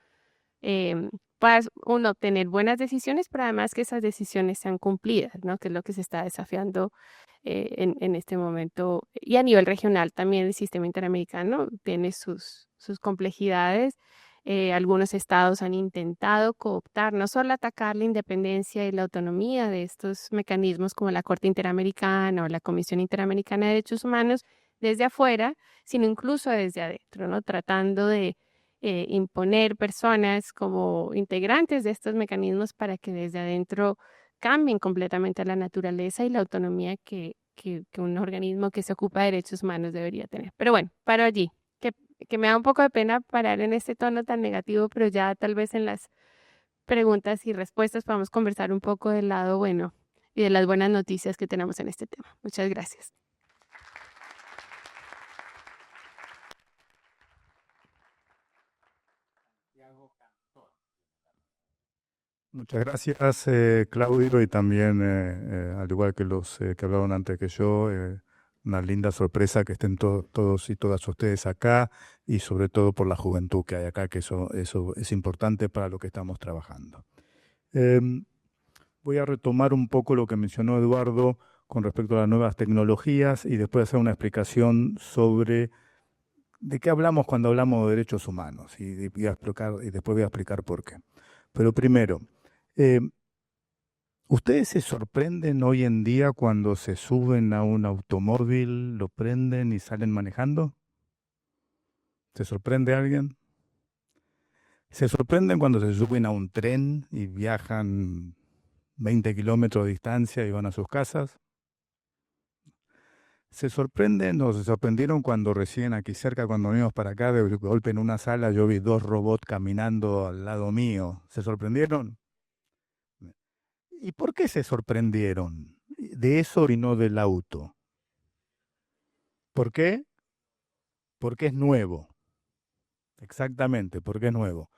pueda uno obtener buenas decisiones, pero además que esas decisiones sean cumplidas, ¿no? Que es lo que se está desafiando en este momento. Y a nivel regional también el sistema interamericano tiene sus complejidades. Algunos estados han intentado cooptar, no solo atacar la independencia y la autonomía de estos mecanismos como la Corte Interamericana o la Comisión Interamericana de Derechos Humanos desde afuera, sino incluso desde adentro, ¿no? Tratando de imponer personas como integrantes de estos mecanismos para que desde adentro cambien completamente la naturaleza y la autonomía que un organismo que se ocupa de derechos humanos debería tener. Pero bueno, paro allí, que me da un poco de pena parar en este tono tan negativo, pero ya tal vez en las preguntas y respuestas podamos conversar un poco del lado bueno y de las buenas noticias que tenemos en este tema. Muchas gracias. Muchas gracias, Claudio, y también, al igual que los que hablaron antes que yo, una linda sorpresa que estén todos y todas ustedes acá, y sobre todo por la juventud que hay acá, que eso es importante para lo que estamos trabajando. Voy a retomar un poco lo que mencionó Eduardo con respecto a las nuevas tecnologías y después hacer una explicación sobre de qué hablamos cuando hablamos de derechos humanos, y después voy a explicar por qué. Pero primero, ¿ustedes se sorprenden hoy en día cuando se suben a un automóvil, lo prenden y salen manejando? ¿Se sorprende alguien? ¿Se sorprenden cuando se suben a un tren y viajan 20 kilómetros de distancia y van a sus casas? ¿Se sorprenden o se sorprendieron cuando recién aquí cerca, cuando venimos para acá, de golpe en una sala yo vi 2 robots caminando al lado mío? ¿Se sorprendieron? ¿Y por qué se sorprendieron de eso y no del auto? ¿Por qué? Porque es nuevo. Exactamente, porque es nuevo.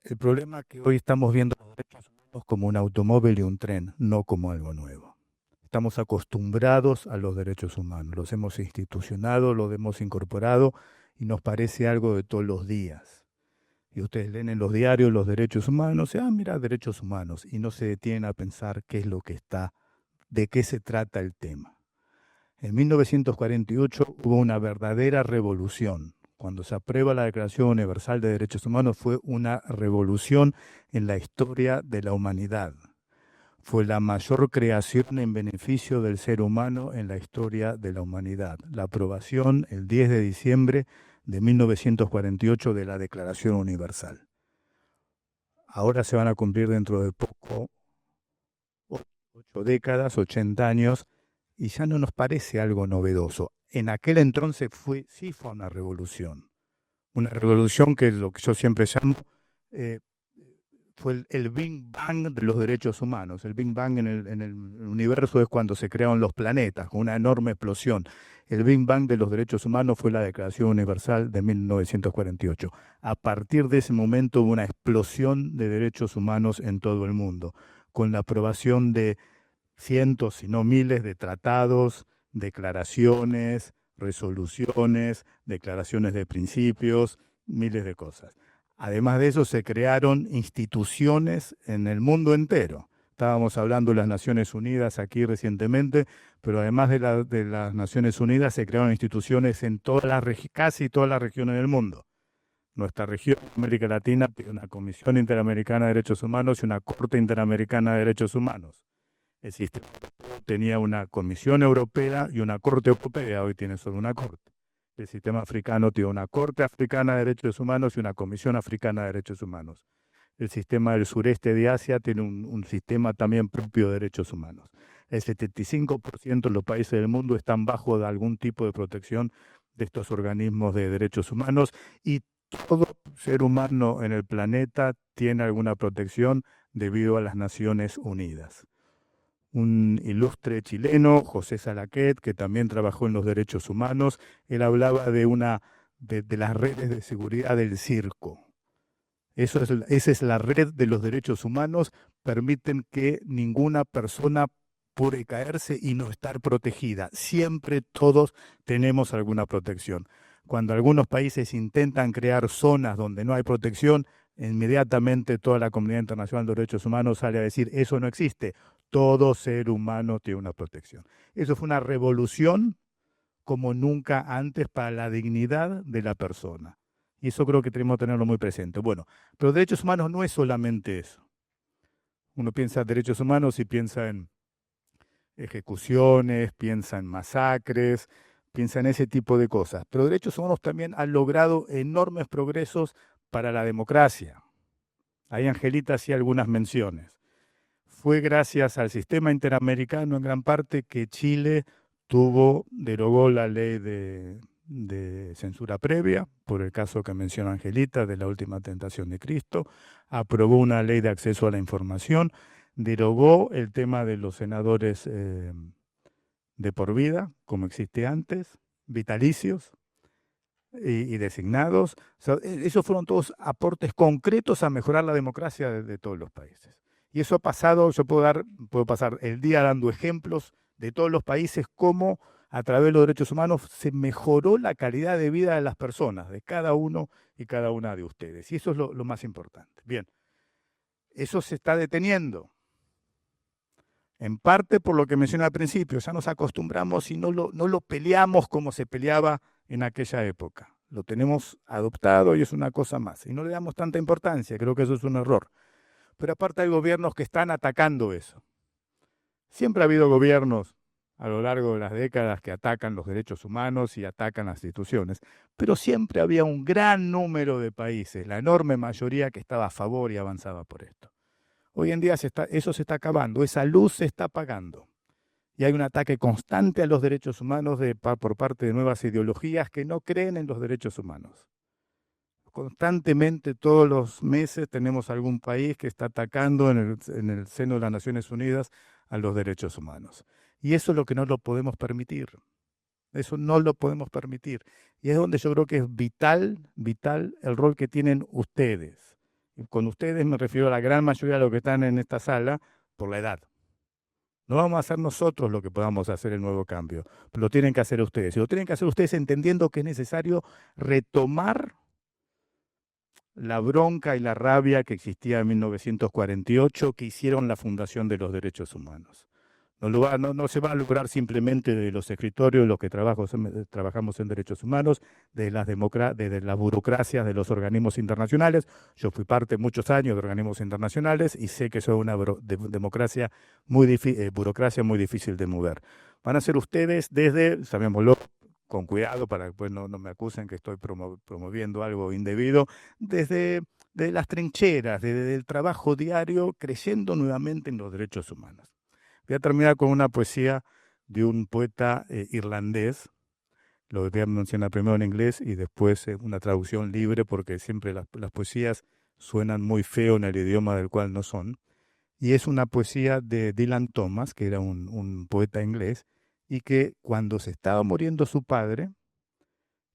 El problema es que hoy estamos viendo los derechos humanos como un automóvil y un tren, no como algo nuevo. Estamos acostumbrados a los derechos humanos, los hemos institucionado, los hemos incorporado y nos parece algo de todos los días. Y ustedes leen en los diarios los derechos humanos, y mira, derechos humanos, y no se detienen a pensar qué es lo que está, de qué se trata el tema. En 1948 hubo una verdadera revolución. Cuando se aprueba la Declaración Universal de Derechos Humanos fue una revolución en la historia de la humanidad. Fue la mayor creación en beneficio del ser humano en la historia de la humanidad. La aprobación el 10 de diciembre de 1948 de la Declaración Universal. Ahora se van a cumplir dentro de poco 8 décadas, 80 años, y ya no nos parece algo novedoso. En aquel entonces sí fue una revolución que es lo que yo siempre llamo, fue el Big Bang de los derechos humanos. El Big Bang en el universo es cuando se crearon los planetas, con una enorme explosión. El Big Bang de los derechos humanos fue la Declaración Universal de 1948. A partir de ese momento hubo una explosión de derechos humanos en todo el mundo, con la aprobación de cientos, si no miles, de tratados, declaraciones, resoluciones, declaraciones de principios, miles de cosas. Además de eso, se crearon instituciones en el mundo entero. Estábamos hablando de las Naciones Unidas aquí recientemente, pero además de las Naciones Unidas se crearon instituciones en casi todas las regiones del mundo. Nuestra región, América Latina, tiene una Comisión Interamericana de Derechos Humanos y una Corte Interamericana de Derechos Humanos. El sistema tenía una Comisión Europea y una Corte Europea, hoy tiene solo una Corte. El sistema africano tiene una Corte Africana de Derechos Humanos y una Comisión Africana de Derechos Humanos. El sistema del sureste de Asia tiene un sistema también propio de derechos humanos. El 75% de los países del mundo están bajo de algún tipo de protección de estos organismos de derechos humanos, y todo ser humano en el planeta tiene alguna protección debido a las Naciones Unidas. Un ilustre chileno, José Salaquet, que también trabajó en los derechos humanos, él hablaba de las redes de seguridad del circo. Esa es la red de los derechos humanos, permiten que ninguna persona puede caerse y no estar protegida. Siempre todos tenemos alguna protección. Cuando algunos países intentan crear zonas donde no hay protección, inmediatamente toda la comunidad internacional de derechos humanos sale a decir, eso no existe. Todo ser humano tiene una protección. Eso fue una revolución como nunca antes para la dignidad de la persona. Y eso creo que tenemos que tenerlo muy presente. Bueno, pero derechos humanos no es solamente eso. Uno piensa en derechos humanos y piensa en ejecuciones, piensa en masacres, piensa en ese tipo de cosas. Pero derechos humanos también han logrado enormes progresos para la democracia. Ahí Angelita hacía algunas menciones. Fue gracias al sistema interamericano en gran parte que Chile derogó la ley de censura previa, por el caso que menciona Angelita, de la última tentación de Cristo, aprobó una ley de acceso a la información, derogó el tema de los senadores de por vida, como existe antes, vitalicios y designados. O sea, esos fueron todos aportes concretos a mejorar la democracia de todos los países. Y eso ha pasado, yo puedo pasar el día dando ejemplos de todos los países, cómo a través de los derechos humanos se mejoró la calidad de vida de las personas, de cada uno y cada una de ustedes. Y eso es lo más importante. Bien, eso se está deteniendo. En parte por lo que mencioné al principio, ya nos acostumbramos y no lo peleamos como se peleaba en aquella época. Lo tenemos adoptado y es una cosa más. Y no le damos tanta importancia, creo que eso es un error. Pero aparte hay gobiernos que están atacando eso. Siempre ha habido gobiernos a lo largo de las décadas que atacan los derechos humanos y atacan las instituciones, pero siempre había un gran número de países, la enorme mayoría que estaba a favor y avanzaba por esto. Hoy en día eso se está acabando, esa luz se está apagando. Y hay un ataque constante a los derechos humanos por parte de nuevas ideologías que no creen en los derechos humanos. Constantemente, todos los meses, tenemos algún país que está atacando en el seno de las Naciones Unidas a los derechos humanos. Y eso es lo que no lo podemos permitir. Eso no lo podemos permitir. Y es donde yo creo que es vital el rol que tienen ustedes. Y con ustedes me refiero a la gran mayoría de los que están en esta sala por la edad. No vamos a hacer nosotros lo que podamos hacer el nuevo cambio, pero lo tienen que hacer ustedes. Y lo tienen que hacer ustedes entendiendo que es necesario retomar la bronca y la rabia que existía en 1948, que hicieron la fundación de los derechos humanos. No se va a lograr simplemente de los escritorios, los que trabajamos en derechos humanos, de las burocracias de los organismos internacionales. Yo fui parte muchos años de organismos internacionales y sé que eso es una burocracia muy difícil de mover. Van a ser ustedes desde, sabémoslo, con cuidado para que después no me acusen que estoy promoviendo algo indebido, desde las trincheras, desde el trabajo diario, creyendo nuevamente en los derechos humanos. Voy a terminar con una poesía de un poeta irlandés. Lo voy a mencionar primero en inglés y después una traducción libre, porque siempre las poesías suenan muy feo en el idioma del cual no son. Y es una poesía de Dylan Thomas, que era un poeta inglés, y que cuando se estaba muriendo su padre,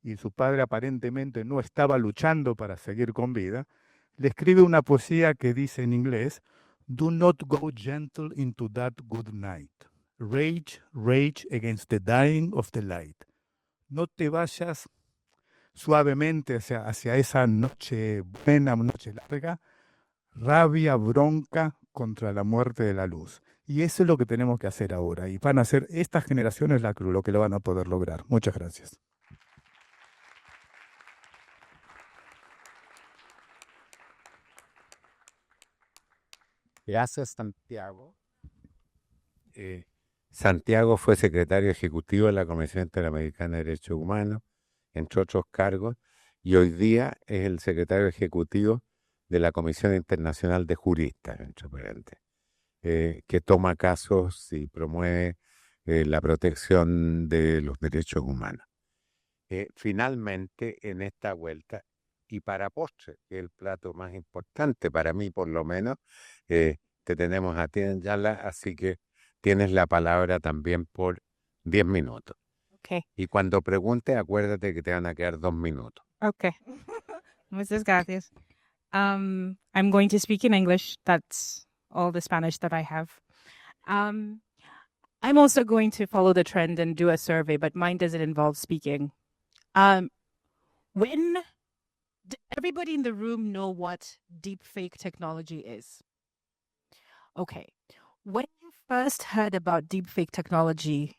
y su padre aparentemente no estaba luchando para seguir con vida, le escribe una poesía que dice en inglés: "Do not go gentle into that good night. Rage, rage against the dying of the light." No te vayas suavemente hacia esa noche buena, noche larga, rabia, bronca contra la muerte de la luz. Y eso es lo que tenemos que hacer ahora. Y van a ser estas generaciones lo que lo van a poder lograr. Muchas gracias. Gracias, Santiago. Santiago fue secretario ejecutivo de la Comisión Interamericana de Derechos Humanos, entre otros cargos, y hoy día es el secretario ejecutivo de la Comisión Internacional de Juristas, entre paréntesis, que toma casos y promueve la protección de los derechos humanos. Finalmente, en esta vuelta, y para postre, que es el plato más importante para mí por lo menos, te tenemos a ti, Yala, así que tienes la palabra también por 10 minutos. Okay. Y cuando preguntes, acuérdate que te van a quedar 2 minutos. Okay. Muchas gracias. I'm going to speak in English. That's all the Spanish that I have. I'm also going to follow the trend and do a survey, but mine doesn't involve speaking. Everybody in the room know what deepfake technology is? Okay. When you first heard about deepfake technology,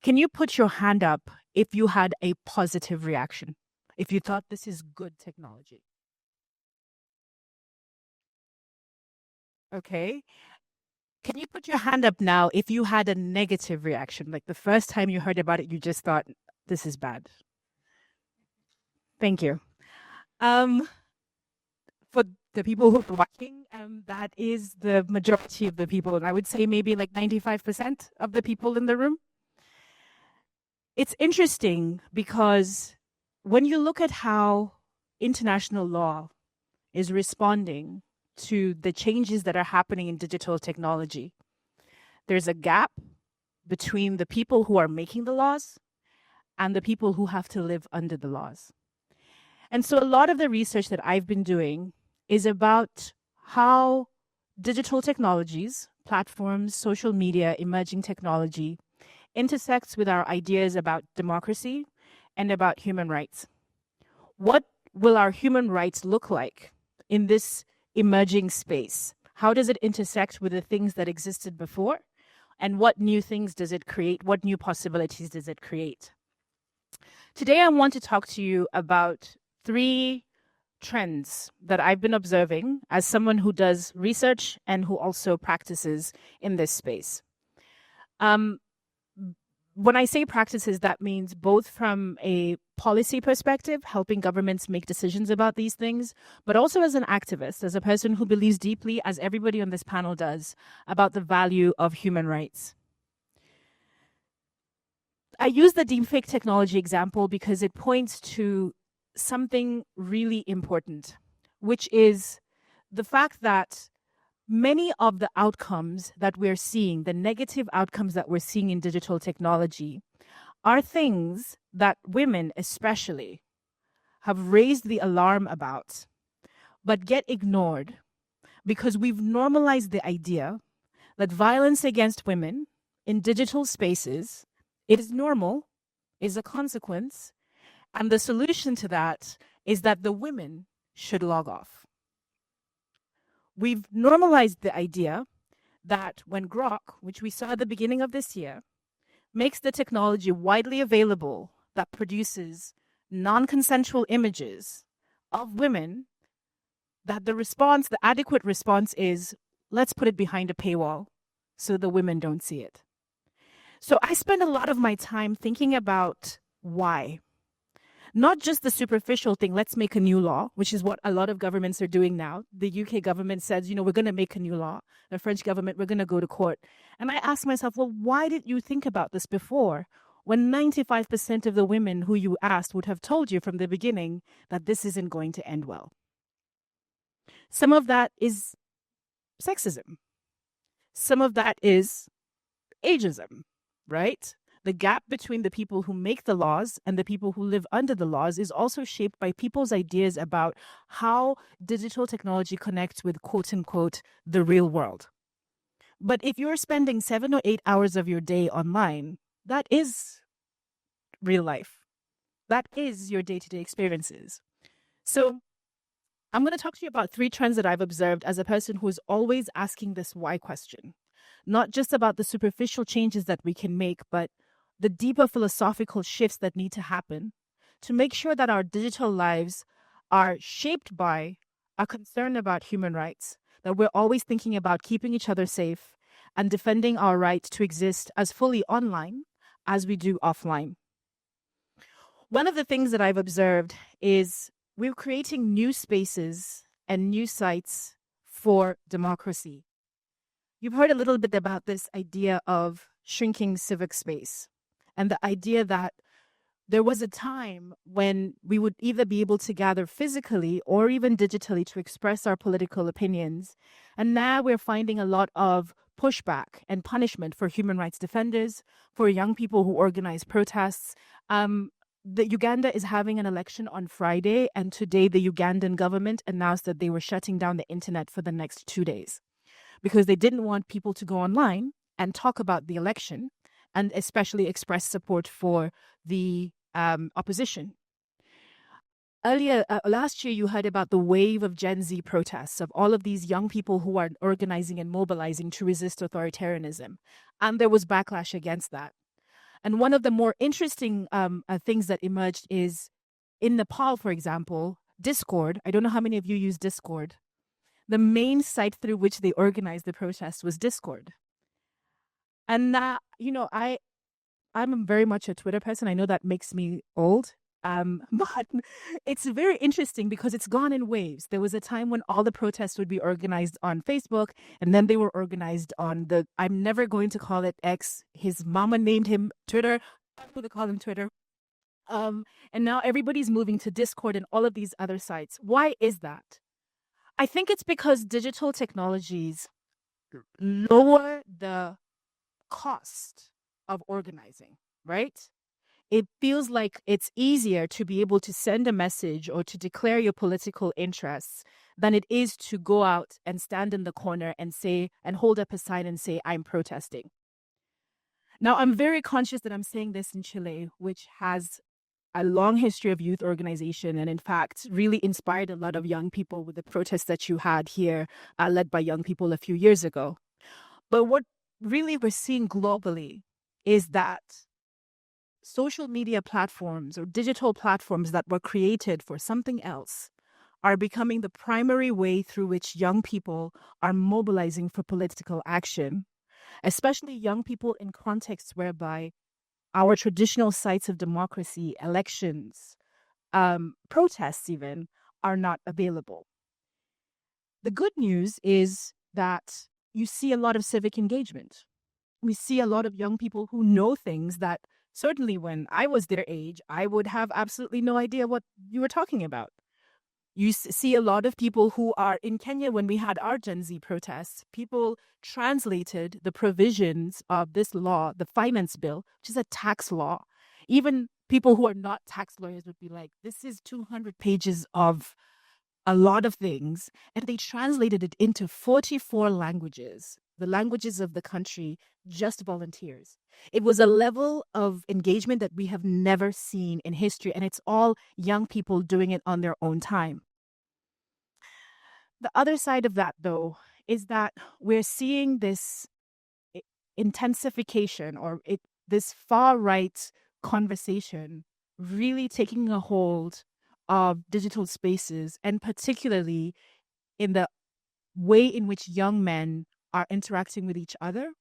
can you put your hand up if you had a positive reaction? If you thought this is good technology? Okay. Can you put your hand up now if you had a negative reaction? Like the first time you heard about it, you just thought, this is bad. Thank you. For the people who are watching, that is the majority of the people. And I would say maybe like 95% of the people in the room. It's interesting because when you look at how international law is responding to the changes that are happening in digital technology, there's a gap between the people who are making the laws and the people who have to live under the laws. And so a lot of the research that I've been doing is about how digital technologies, platforms, social media, emerging technology intersects with our ideas about democracy and about human rights. What will our human rights look like in this emerging space? How does it intersect with the things that existed before? And what new things does it create? What new possibilities does it create? Today, I want to talk to you about 3 trends that I've been observing as someone who does research and who also practices in this space. When I say practices, that means both from a policy perspective, helping governments make decisions about these things, but also as an activist, as a person who believes deeply, as everybody on this panel does, about the value of human rights. I use the deepfake technology example because it points to something really important, which is the fact that many of the outcomes that we're seeing, the negative outcomes that we're seeing in digital technology, are things that women especially have raised the alarm about, but get ignored because we've normalized the idea that violence against women in digital spaces is normal, is a consequence, and the solution to that is that the women should log off. We've normalized the idea that when Grok, which we saw at the beginning of this year, makes the technology widely available that produces non-consensual images of women, that the response, the adequate response is, let's put it behind a paywall so the women don't see it. So I spend a lot of my time thinking about why. Not just the superficial thing, let's make a new law, which is what a lot of governments are doing now. The UK government says, we're going to make a new law. The French government, we're going to go to court. And I ask myself, well, why did you think about this before? When 95% of the women who you asked would have told you from the beginning that this isn't going to end well. Some of that is sexism. Some of that is ageism, right? The gap between the people who make the laws and the people who live under the laws is also shaped by people's ideas about how digital technology connects with, quote unquote, the real world. But if you're spending 7 or 8 hours of your day online, that is real life. That is your day-to-day experiences. So I'm going to talk to you about 3 trends that I've observed as a person who's always asking this why question. Not just about the superficial changes that we can make, but the deeper philosophical shifts that need to happen to make sure that our digital lives are shaped by a concern about human rights, that we're always thinking about keeping each other safe and defending our right to exist as fully online as we do offline. One of the things that I've observed is we're creating new spaces and new sites for democracy. You've heard a little bit about this idea of shrinking civic space and the idea that there was a time when we would either be able to gather physically or even digitally to express our political opinions. And now we're finding a lot of pushback and punishment for human rights defenders, for young people who organize protests. Uganda is having an election on Friday, and today the Ugandan government announced that they were shutting down the internet for the next 2 days because they didn't want people to go online and talk about the election and especially express support for the opposition. Earlier, last year, you heard about the wave of Gen Z protests, of all of these young people who are organizing and mobilizing to resist authoritarianism. And there was backlash against that. And one of the more interesting things that emerged is in Nepal, for example, Discord. I don't know how many of you use Discord. The main site through which they organized the protest was Discord. And I'm very much a Twitter person. I know that makes me old. But it's very interesting because it's gone in waves. There was a time when all the protests would be organized on Facebook, and then they were organized on I'm never going to call it X. His mama named him Twitter. I'm going to call him Twitter. And now everybody's moving to Discord and all of these other sites. Why is that? I think it's because digital technologies lower the cost of organizing, right? It feels like it's easier to be able to send a message or to declare your political interests than it is to go out and stand in the corner and say, and hold up a sign and say, I'm protesting. Now, I'm very conscious that I'm saying this in Chile, which has a long history of youth organization and, in fact, really inspired a lot of young people with the protests that you had here, led by young people a few years ago. But what really we're seeing globally is that social media platforms or digital platforms that were created for something else are becoming the primary way through which young people are mobilizing for political action, especially young people in contexts whereby our traditional sites of democracy, elections, protests even, are not available. The good news is that you see a lot of civic engagement. We see a lot of young people who know things that certainly when I was their age, I would have absolutely no idea what you were talking about. You see a lot of people who are in Kenya when we had our Gen Z protests. People translated the provisions of this law, the finance bill, which is a tax law. Even people who are not tax lawyers would be like, this is 200 pages of a lot of things. And they translated it into 44 languages, the languages of the country, just volunteers. It was a level of engagement that we have never seen in history, and it's all young people doing it on their own time. The other side of that, though, is that we're seeing this intensification or this far-right conversation really taking a hold of digital spaces, and particularly in the way in which young men are interacting with each other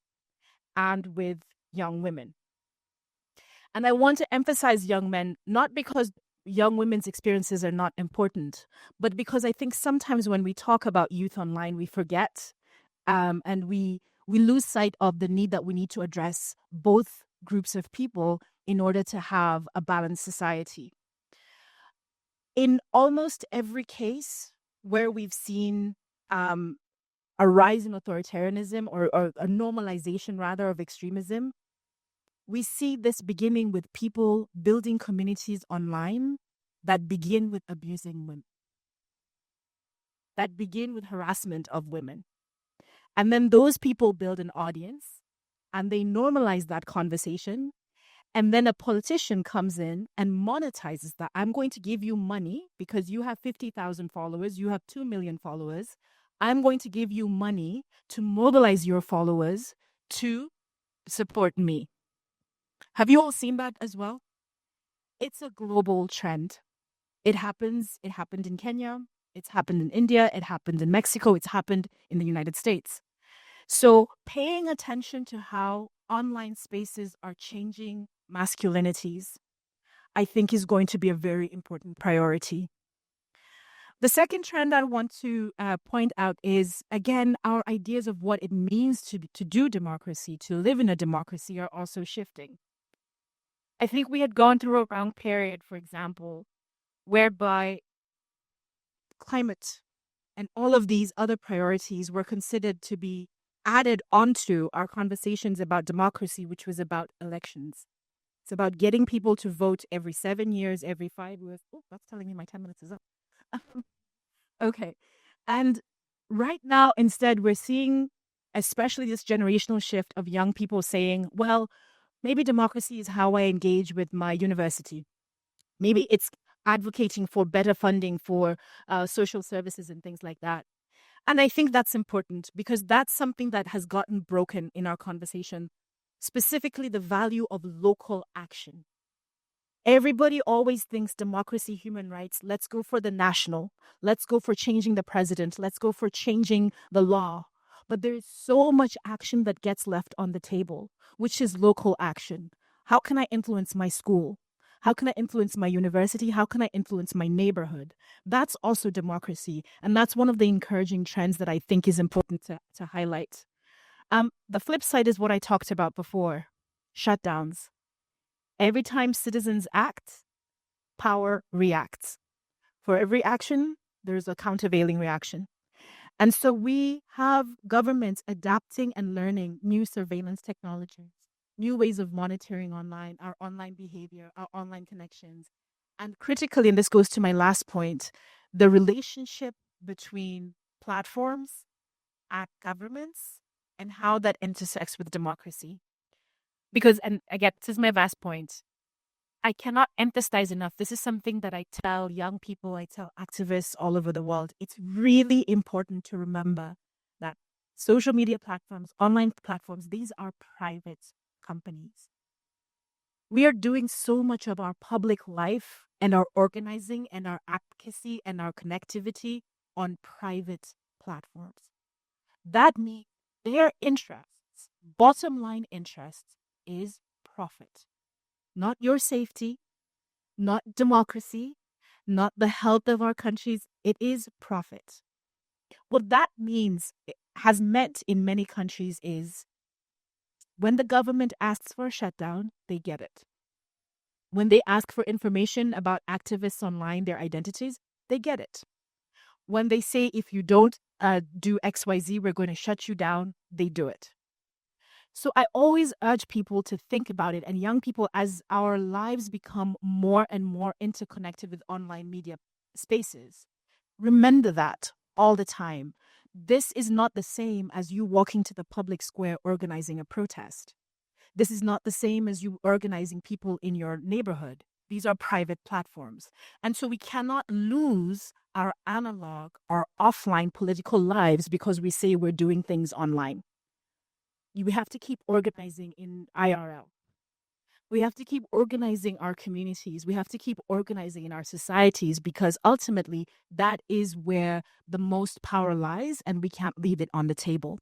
and with young women. And I want to emphasize young men, not because young women's experiences are not important, but because I think sometimes when we talk about youth online, we forget and we lose sight of the need that we need to address both groups of people in order to have a balanced society. In almost every case where we've seen a rise in authoritarianism or a normalization rather of extremism, we see this beginning with people building communities online that begin with abusing women, that begin with harassment of women. And then those people build an audience and they normalize that conversation. And then a politician comes in and monetizes that. I'm going to give you money because you have 50,000 followers, you have 2 million followers. I'm going to give you money to mobilize your followers to support me. Have you all seen that as well? It's a global trend. It happened in Kenya, it's happened in India, it happened in Mexico, it's happened in the United States. So paying attention to how online spaces are changing masculinities, I think is going to be a very important priority. The second trend I want to point out is, again, our ideas of what it means to do democracy, to live in a democracy, are also shifting. I think we had gone through a long period, for example, whereby climate and all of these other priorities were considered to be added onto our conversations about democracy, which was about elections. It's about getting people to vote every 7 years, every 5 years. Oh, that's telling me my 10 minutes is up. Okay. And right now, instead, we're seeing, especially this generational shift of young people saying, well, maybe democracy is how I engage with my university. Maybe it's advocating for better funding for social services and things like that. And I think that's important because that's something that has gotten broken in our conversation, specifically the value of local action. Everybody always thinks democracy, human rights, let's go for the national, let's go for changing the president, let's go for changing the law. But there is so much action that gets left on the table, which is local action. How can I influence my school? How can I influence my university? How can I influence my neighborhood? That's also democracy. And that's one of the encouraging trends that I think is important to highlight. The flip side is what I talked about before, shutdowns. Every time citizens act, power reacts. For every action, there's a countervailing reaction. And so we have governments adapting and learning new surveillance technologies, new ways of monitoring online, our online behavior, our online connections. And critically, and this goes to my last point, the relationship between platforms and governments and how that intersects with democracy. Because, and again, this is my last point, I cannot emphasize enough. This is something that I tell young people, I tell activists all over the world. It's really important to remember that social media platforms, online platforms, these are private companies. We are doing so much of our public life and our organizing and our advocacy and our connectivity on private platforms. That means their interests, bottom line interests, is profit. Not your safety, not democracy, not the health of our countries. It is profit. What that means, has meant in many countries, is when the government asks for a shutdown, they get it. When they ask for information about activists online, their identities, they get it. When they say, if you don't do XYZ, we're going to shut you down, they do it. So I always urge people to think about it, and young people, as our lives become more and more interconnected with online media spaces, remember that all the time. This is not the same as you walking to the public square organizing a protest. This is not the same as you organizing people in your neighborhood. These are private platforms. And so we cannot lose our analog, our offline political lives because we say we're doing things online. We have to keep organizing in IRL. We have to keep organizing our communities. We have to keep organizing in our societies because ultimately that is where the most power lies and we can't leave it on the table.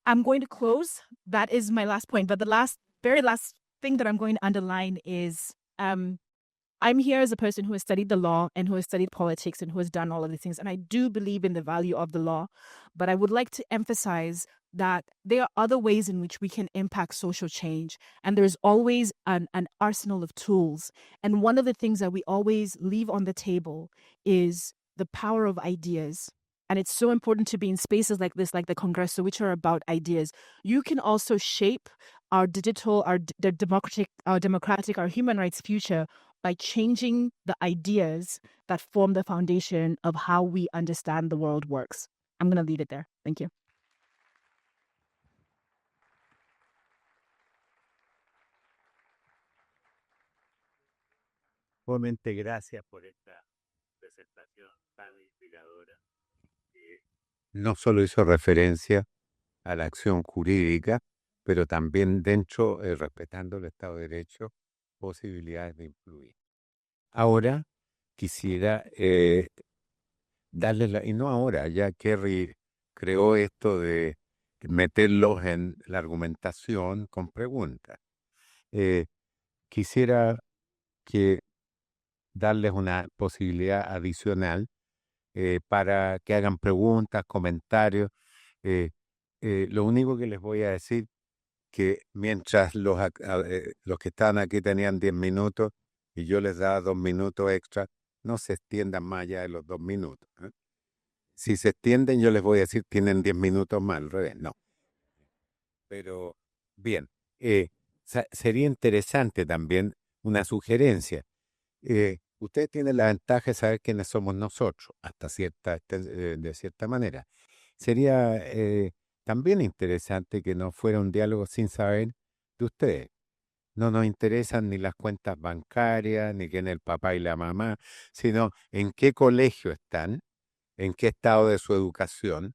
I'm going to close. That is my last point. But the very last thing that I'm going to underline is I'm here as a person who has studied the law and who has studied politics and who has done all of these things. And I do believe in the value of the law. But I would like to emphasize that there are other ways in which we can impact social change. And there's always an arsenal of tools. And one of the things that we always leave on the table is the power of ideas. And it's so important to be in spaces like this, like the Congreso, which are about ideas. You can also shape our digital, our democratic, our human rights future by changing the ideas that form the foundation of how we understand the world works. I'm going to leave it there. Thank you. Nuevamente, gracias por esta presentación tan inspiradora. No solo hizo referencia a la acción jurídica, pero también dentro, respetando el Estado de Derecho, posibilidades de influir. Ahora quisiera darle y no ahora, ya Kerry creó esto de meterlos en la argumentación con preguntas. Quisiera darles una posibilidad adicional para que hagan preguntas, comentarios. Lo único que les voy a decir que mientras los que están aquí tenían 10 minutos y yo les daba 2 minutos extra, no se extiendan más allá de los 2 minutos. Si se extienden, yo les voy a decir tienen 10 minutos más, al revés, no. Pero bien, sería interesante también una sugerencia. Ustedes tienen la ventaja de saber quiénes somos nosotros, de cierta manera. Sería también interesante que no fuera un diálogo sin saber de ustedes. No nos interesan ni las cuentas bancarias, ni quién es el papá y la mamá, sino en qué colegio están, en qué estado de su educación.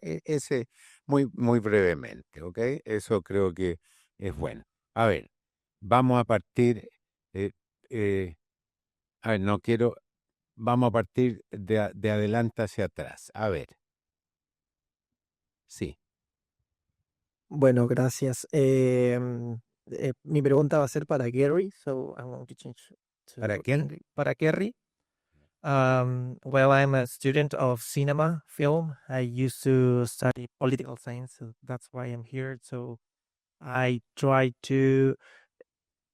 Ese muy, muy brevemente, ¿ok? Eso creo que es bueno. A ver, vamos a partir... vamos a partir de adelante hacia atrás. A ver. Sí. Bueno, gracias. Mi pregunta va a ser para Gary, so I want to change to ¿Para quién? English. Para Gary. Well, I'm a student of cinema film. I used to study political science, so that's why I'm here. So I try to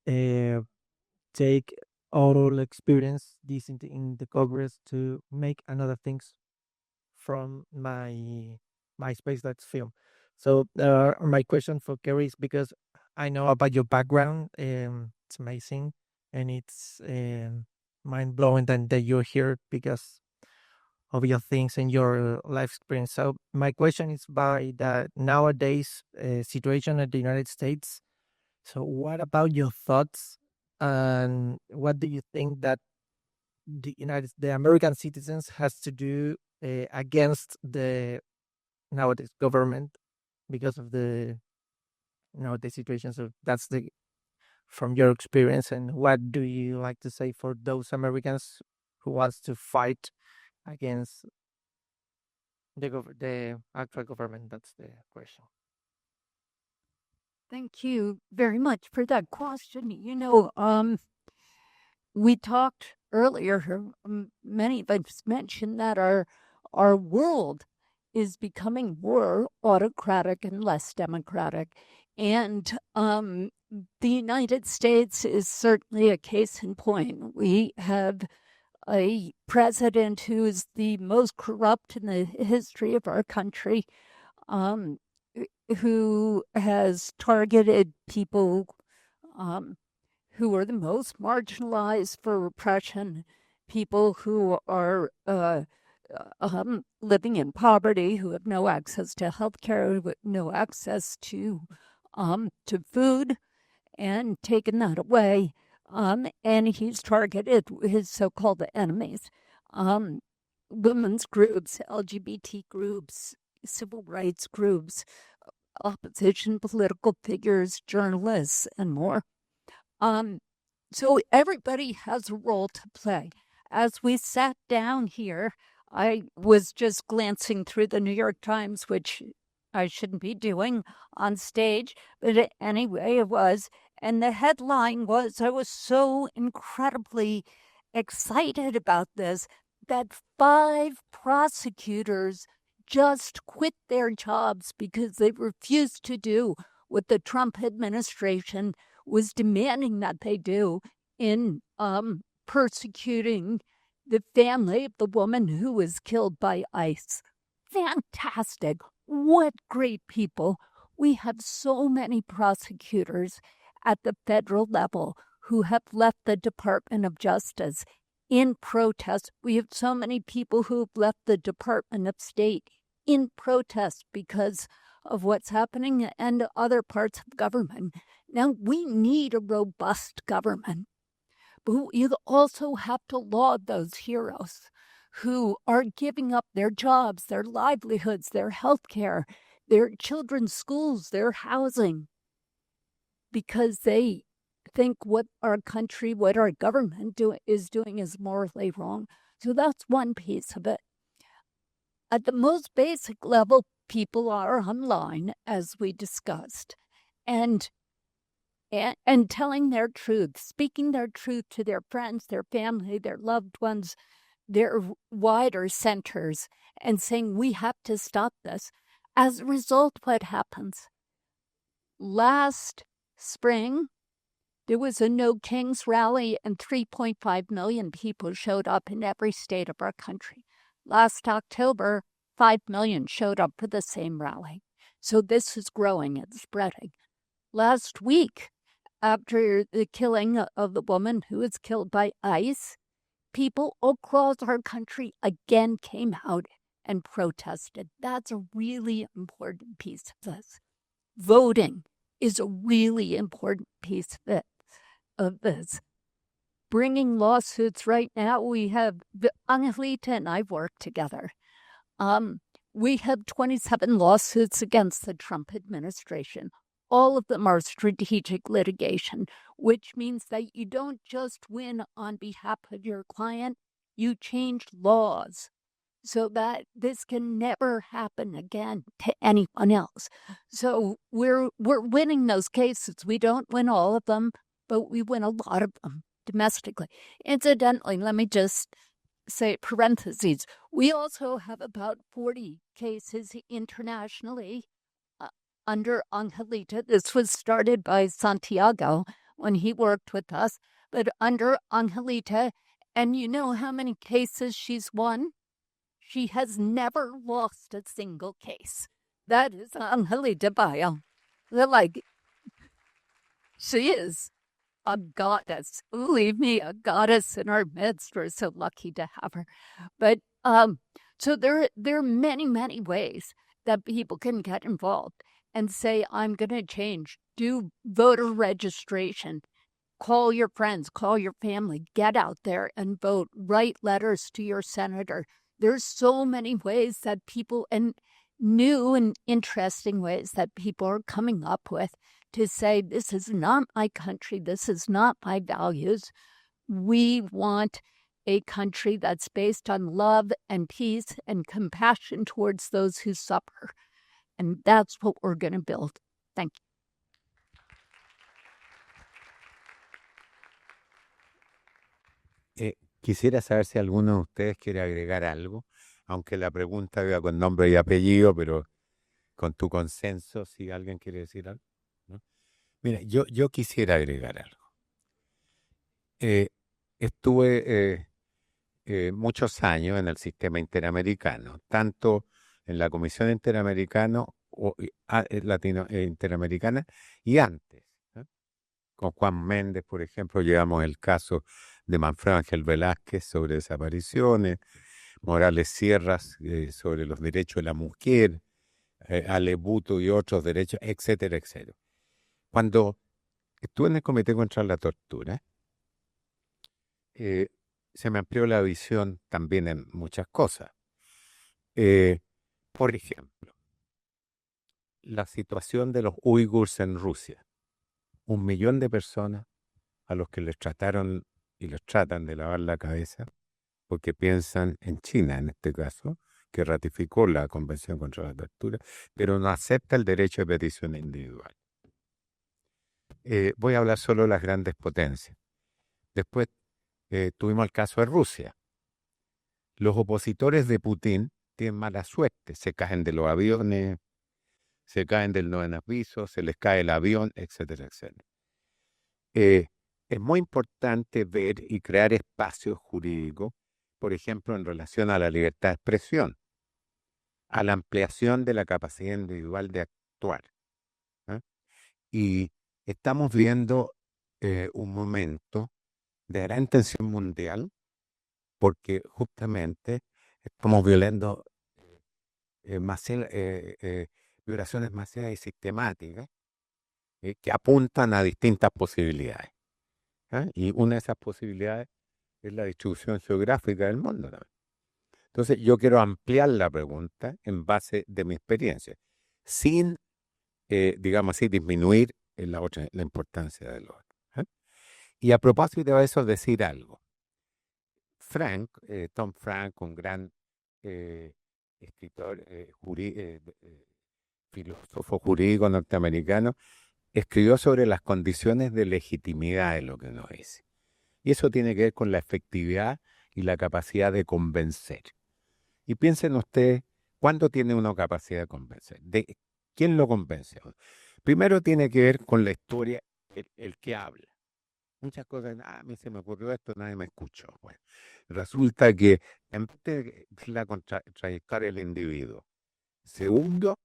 take oral experience this in the Congress to make another things from my space that's film. So my question for Kerry is because I know about your background. It's amazing and it's mind blowing that you're here because of your things and your life experience. So my question is by the nowadays situation at the United States. So what about your thoughts and what do you think that the American citizens has to do against the nowadays government because of the situation? So that's from your experience, and what do you like to say for those Americans who wants to fight against the actual government? That's the question. Thank you very much for that question. We talked earlier, many of us mentioned that our world is becoming more autocratic and less democratic. And the United States is certainly a case in point. We have a president who is the most corrupt in the history of our country, who has targeted people who are the most marginalized for repression, people who are living in poverty, who have no access to health care, no access to food, and taken that away. And he's targeted his so-called enemies, women's groups, LGBT groups, civil rights groups, opposition political figures, journalists, and more. So everybody has a role to play. As we sat down here, I was just glancing through the New York Times, which I shouldn't be doing on stage, but anyway, it was. And the headline was, I was so incredibly excited about this, that 5 prosecutors just quit their jobs because they refused to do what the Trump administration was demanding that they do in persecuting the family of the woman who was killed by ICE. Fantastic. What great people. We have so many prosecutors at the federal level who have left the Department of Justice in protest. We have so many people who have left the Department of State in protest because of what's happening and other parts of government. Now, we need a robust government, but you also have to laud those heroes who are giving up their jobs, their livelihoods, their health care, their children's schools, their housing, because they think what our country, what our government is doing is morally wrong. So that's one piece of it. At the most basic level, people are online, as we discussed, and telling their truth, speaking their truth to their friends, their family, their loved ones, their wider centers, and saying, we have to stop this. As a result, what happens? Last spring, there was a No Kings rally, and 3.5 million people showed up in every state of our country. Last October, 5 million showed up for the same rally. So this is growing and spreading. Last week, after the killing of the woman who was killed by ICE, people across our country again came out and protested. That's a really important piece of this. Voting is a really important piece of this. Bringing lawsuits right now, we have, Angelita and I work together. We have 27 lawsuits against the Trump administration. All of them are strategic litigation, which means that you don't just win on behalf of your client, you change laws so that this can never happen again to anyone else. So we're winning those cases. We don't win all of them, but we win a lot of them domestically. Incidentally, let me just say parentheses. We also have about 40 cases internationally under Angelita. This was started by Santiago when he worked with us, but under Angelita, and you know how many cases she's won? She has never lost a single case. That is Angelita Bayo. Like, she is a goddess. Believe me, a goddess in our midst. We're so lucky to have her. But so there are many, many ways that people can get involved and say, I'm going to change. Do voter registration. Call your friends, call your family, get out there and vote. Write letters to your senator. There's so many ways that people, and new and interesting ways that people are coming up with to say, this is not my country, this is not my values. We want a country that's based on love and peace and compassion towards those who suffer. And that's what we're going to build. Thank you. Quisiera saber si alguno de ustedes quiere agregar algo, aunque la pregunta iba con nombre y apellido, pero con tu consenso, si alguien quiere decir algo, ¿no? Mira, yo quisiera agregar algo. Estuve muchos años en el sistema interamericano, tanto en la Comisión Interamericana Interamericana y antes, ¿no? Con Juan Méndez, por ejemplo, llevamos el caso de Manfredo Ángel Velázquez sobre desapariciones, Morales Sierras sobre los derechos de la mujer, Alebuto y otros derechos, etcétera, etcétera. Cuando estuve en el Comité contra la Tortura, se me amplió la visión también en muchas cosas. Por ejemplo, la situación de los uigures en Rusia. 1 millón de personas a los que les trataron y les tratan de lavar la cabeza porque piensan en China, en este caso, que ratificó la Convención contra la Tortura, pero no acepta el derecho de petición individual. voy a hablar solo de las grandes potencias. Después tuvimos el caso de Rusia. Los opositores de Putin tienen mala suerte, se caen de los aviones, se caen del noveno piso, se les cae el avión, etcétera, etcétera. Es muy importante ver y crear espacios jurídicos, por ejemplo, en relación a la libertad de expresión, a la ampliación de la capacidad individual de actuar. Y estamos viendo un momento de gran tensión mundial porque justamente estamos violando violaciones masivas y sistemáticas que apuntan a distintas posibilidades. Y una de esas posibilidades es la distribución geográfica del mundo también. Entonces yo quiero ampliar la pregunta en base de mi experiencia, sin, digamos así, disminuir la importancia del otro. Y a propósito de eso, decir algo. Tom Frank, un gran escritor, filósofo jurídico norteamericano, escribió sobre las condiciones de legitimidad de lo que uno dice. Y eso tiene que ver con la efectividad y la capacidad de convencer. Y piensen ustedes, ¿cuándo tiene uno capacidad de convencer? ¿De quién lo convence? Primero tiene que ver con la historia, el que habla. Muchas cosas, a mí se me ocurrió esto, nadie me escuchó. Bueno, resulta que en vez de la trayectoria del individuo, segundo,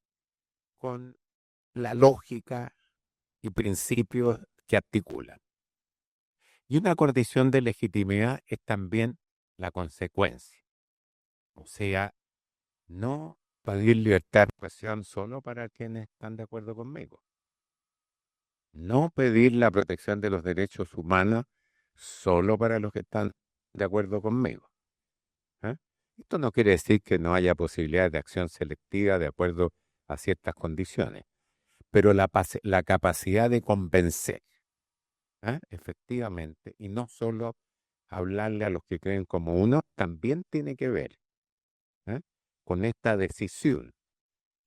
con la lógica y principios que articulan. Y una condición de legitimidad es también la consecuencia. O sea, no pedir libertad de expresión solo para quienes están de acuerdo conmigo. No pedir la protección de los derechos humanos solo para los que están de acuerdo conmigo. Esto no quiere decir que no haya posibilidad de acción selectiva de acuerdo a ciertas condiciones, pero la capacidad de convencer, efectivamente, y no solo hablarle a los que creen como uno, también tiene que ver con esta decisión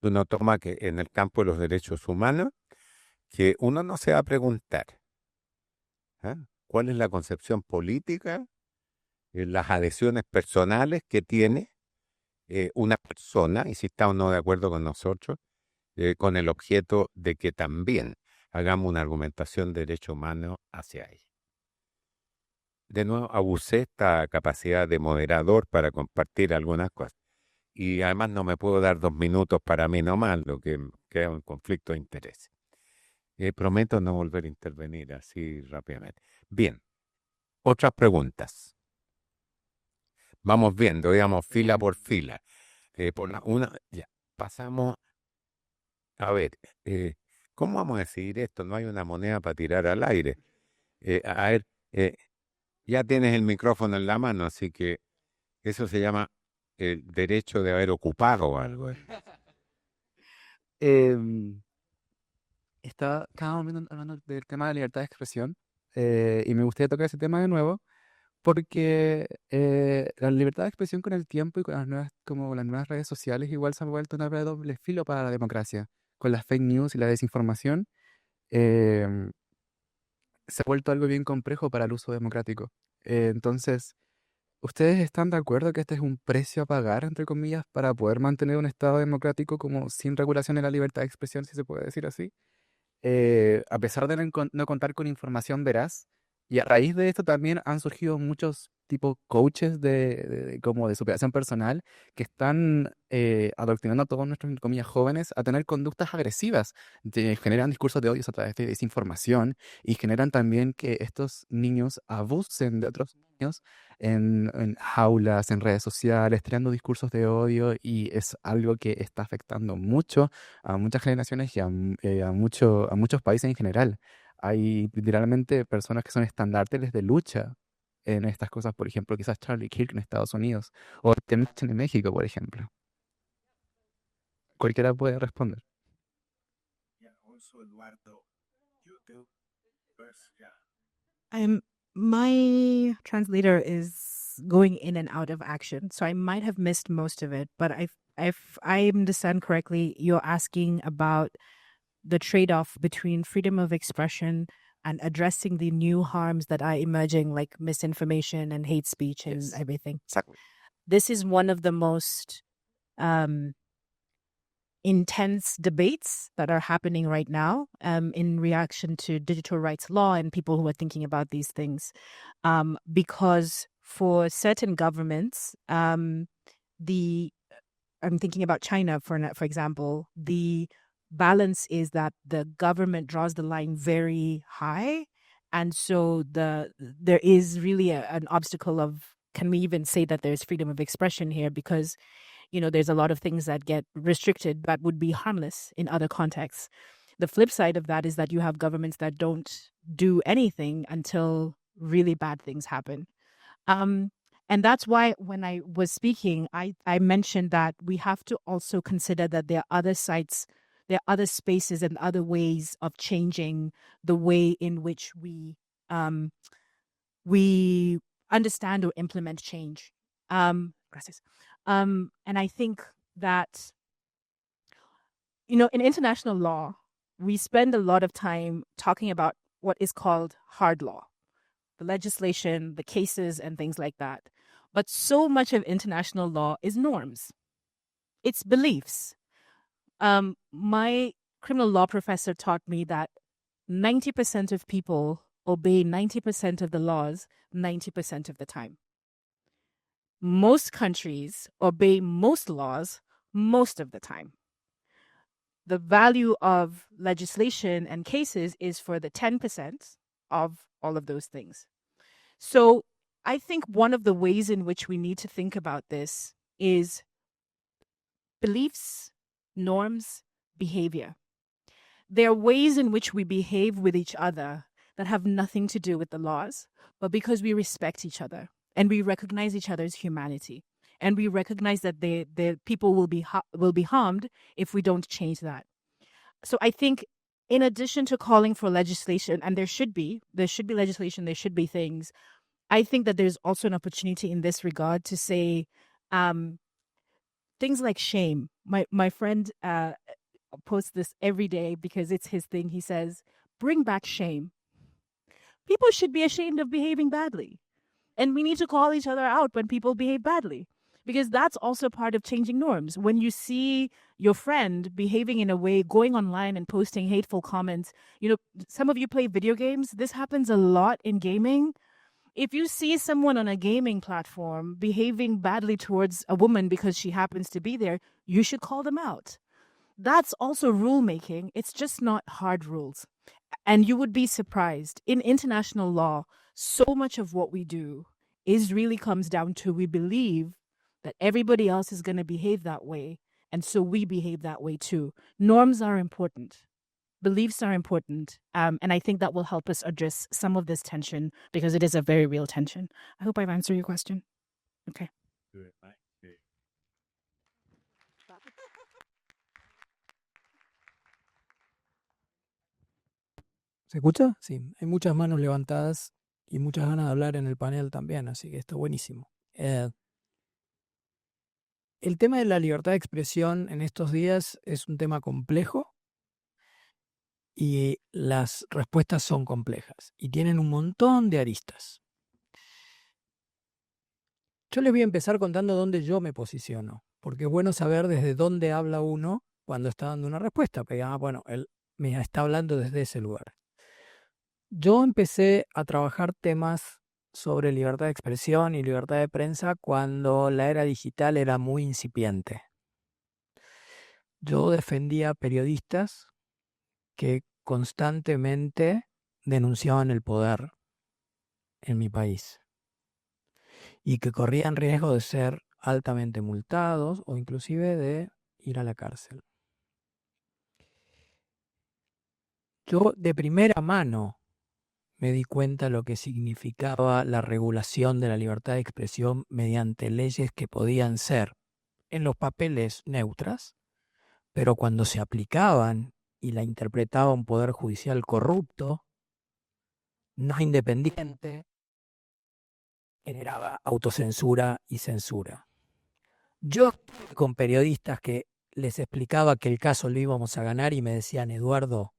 que uno toma que en el campo de los derechos humanos, que uno no se va a preguntar cuál es la concepción política, las adhesiones personales que tiene una persona, y si está o no de acuerdo con nosotros, con el objeto de que también hagamos una argumentación de derechos humanos hacia ella. De nuevo, abusé esta capacidad de moderador para compartir algunas cosas. Y además no me puedo dar 2 minutos para mí nomás, lo que crea un conflicto de interés. Prometo no volver a intervenir así rápidamente. Bien, otras preguntas. Vamos viendo, digamos, fila por fila. Ya, pasamos. A ver, ¿cómo vamos a decidir esto? No hay una moneda para tirar al aire. A ver, ya tienes el micrófono en la mano, así que eso se llama el derecho de haber ocupado algo. Estábamos hablando del tema de la libertad de expresión y me gustaría tocar ese tema de nuevo porque la libertad de expresión con el tiempo y con las nuevas redes sociales igual se ha vuelto una red de doble filo para la democracia. Con las fake news y la desinformación se ha vuelto algo bien complejo para el uso democrático. Entonces, ¿ustedes están de acuerdo que este es un precio a pagar, entre comillas, para poder mantener un Estado democrático como sin regulación de la libertad de expresión, si se puede decir así? A pesar de no contar con información veraz, y a raíz de esto también han surgido muchos tipo coaches como de superación personal que están adoctrinando a todos nuestros, entre comillas, jóvenes a tener conductas agresivas. Generan discursos de odio a través de desinformación y generan también que estos niños abusen de otros niños en jaulas, en redes sociales, creando discursos de odio, y es algo que está afectando mucho a muchas generaciones y a muchos países en general. Hay literalmente personas que son estandartes de lucha en estas cosas, por ejemplo, quizás Charlie Kirk en Estados Unidos o Temach en México, por ejemplo. Cualquiera puede responder. My translator is going in and out of action, so I might have missed most of it. But if I understand correctly, you're asking about the trade-off between freedom of expression and addressing the new harms that are emerging, like misinformation and hate speech and everything. Exactly. This is one of the most intense debates that are happening right now in reaction to digital rights law and people who are thinking about these things. Because for certain governments, I'm thinking about China, for example, the balance is that the government draws the line very high. And so there is really an obstacle of, can we even say that there's freedom of expression here? Because, there's a lot of things that get restricted that would be harmless in other contexts. The flip side of that is that you have governments that don't do anything until really bad things happen. And that's why when I was speaking, I mentioned that we have to also consider that there are other sites, there are other spaces and other ways of changing the way in which we understand or implement change. Gracias. And I think that, in international law, we spend a lot of time talking about what is called hard law, the legislation, the cases, and things like that. But so much of international law is norms. It's beliefs. My criminal law professor taught me that 90% of people obey 90% of the laws 90% of the time. Most countries obey most laws most of the time. The value of legislation and cases is for the 10% of all of those things. So I think one of the ways in which we need to think about this is beliefs, norms, behavior. There are ways in which we behave with each other that have nothing to do with the laws, but because we respect each other and we recognize each other's humanity, and we recognize that the people will be harmed if we don't change that. So I think, in addition to calling for legislation, and there should be legislation, there should be things, I think that there's also an opportunity in this regard to say things like shame. My friend posts this every day because it's his thing. He says, bring back shame. People should be ashamed of behaving badly. And we need to call each other out when people behave badly, because that's also part of changing norms. When you see your friend behaving in a way, going online and posting hateful comments, some of you play video games. This happens a lot in gaming. If you see someone on a gaming platform behaving badly towards a woman because she happens to be there, you should call them out. That's also rule making. It's just not hard rules. And you would be surprised. In international law, so much of what we do really comes down to, we believe that everybody else is going to behave that way, and so we behave that way too. Norms are important. Beliefs are important. And I think that will help us address some of this tension, because it is a very real tension. I hope I've answered your question. Okay. Good, thank you. ¿Se escucha? Sí, hay muchas manos levantadas y muchas ganas de hablar en el panel también, así que está buenísimo. El tema de la libertad de expresión en estos días es un tema complejo y las respuestas son complejas y tienen un montón de aristas. Yo les voy a empezar contando dónde yo me posiciono, porque es bueno saber desde dónde habla uno cuando está dando una respuesta, porque bueno, él me está hablando desde ese lugar. Yo empecé a trabajar temas sobre libertad de expresión y libertad de prensa cuando la era digital era muy incipiente. Yo defendía periodistas que constantemente denunciaban el poder en mi país y que corrían riesgo de ser altamente multados o inclusive de ir a la cárcel. Yo de primera mano me di cuenta lo que significaba la regulación de la libertad de expresión mediante leyes que podían ser en los papeles neutras, pero cuando se aplicaban y la interpretaba un poder judicial corrupto, no independiente, generaba autocensura y censura. Yo estuve con periodistas que les explicaba que el caso lo íbamos a ganar y me decían, Eduardo,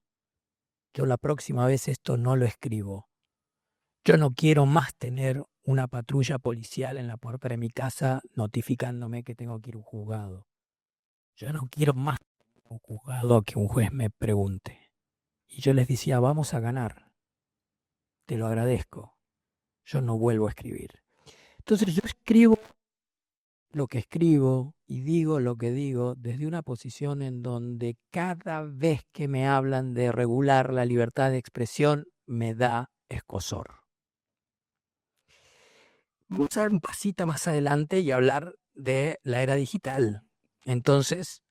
yo la próxima vez esto no lo escribo. Yo no quiero más tener una patrulla policial en la puerta de mi casa notificándome que tengo que ir a un juzgado. Yo no quiero más un juzgado que un juez me pregunte. Y yo les decía, vamos a ganar. Te lo agradezco. Yo no vuelvo a escribir. Entonces yo escribo lo que escribo y digo lo que digo desde una posición en donde cada vez que me hablan de regular la libertad de expresión me da escozor. Vamos a dar un pasito más adelante y hablar de la era digital. Entonces,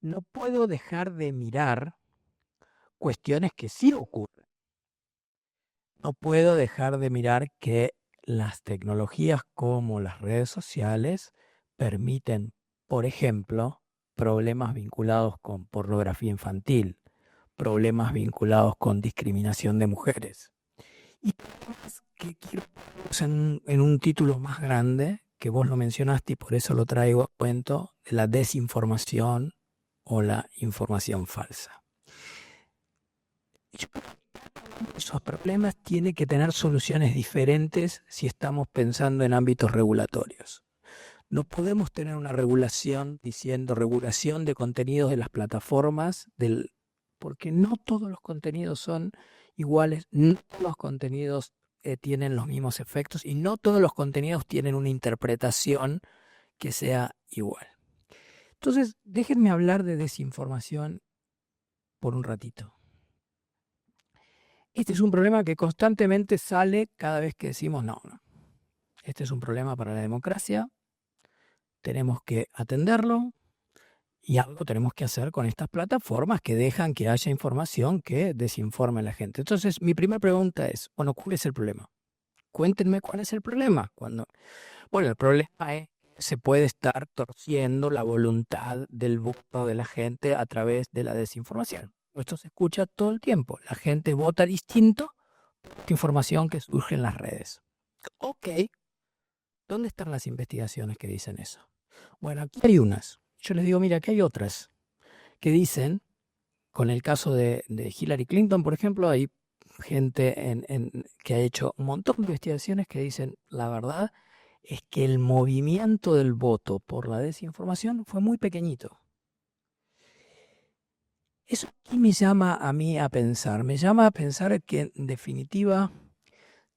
no puedo dejar de mirar cuestiones que sí ocurren. No puedo dejar de mirar que las tecnologías como las redes sociales permiten, por ejemplo, problemas vinculados con pornografía infantil, problemas vinculados con discriminación de mujeres. Y temas que quiero en un título más grande, que vos lo mencionaste y por eso lo traigo a cuento, de la desinformación o la información falsa. Esos problemas tienen que tener soluciones diferentes si estamos pensando en ámbitos regulatorios. No podemos tener una regulación diciendo regulación de contenidos de las plataformas, porque no todos los contenidos son iguales, no todos los contenidos tienen los mismos efectos y no todos los contenidos tienen una interpretación que sea igual. Entonces, déjenme hablar de desinformación por un ratito. Este es un problema que constantemente sale cada vez que decimos no. Este es un problema para la democracia, tenemos que atenderlo y algo tenemos que hacer con estas plataformas que dejan que haya información que desinforme a la gente. Entonces, mi primera pregunta es, bueno, ¿cuál es el problema? Cuéntenme cuál es el problema. Bueno, el problema es que se puede estar torciendo la voluntad del voto de la gente a través de la desinformación. Esto se escucha todo el tiempo. La gente vota distinto por la información que surge en las redes. Ok, ¿dónde están las investigaciones que dicen eso? Bueno, aquí hay unas. Yo les digo, mira, aquí hay otras que dicen, con el caso de Hillary Clinton, por ejemplo, hay gente que ha hecho un montón de investigaciones que dicen, la verdad es que el movimiento del voto por la desinformación fue muy pequeñito. Eso aquí me llama a mí a pensar. Me llama a pensar que, en definitiva,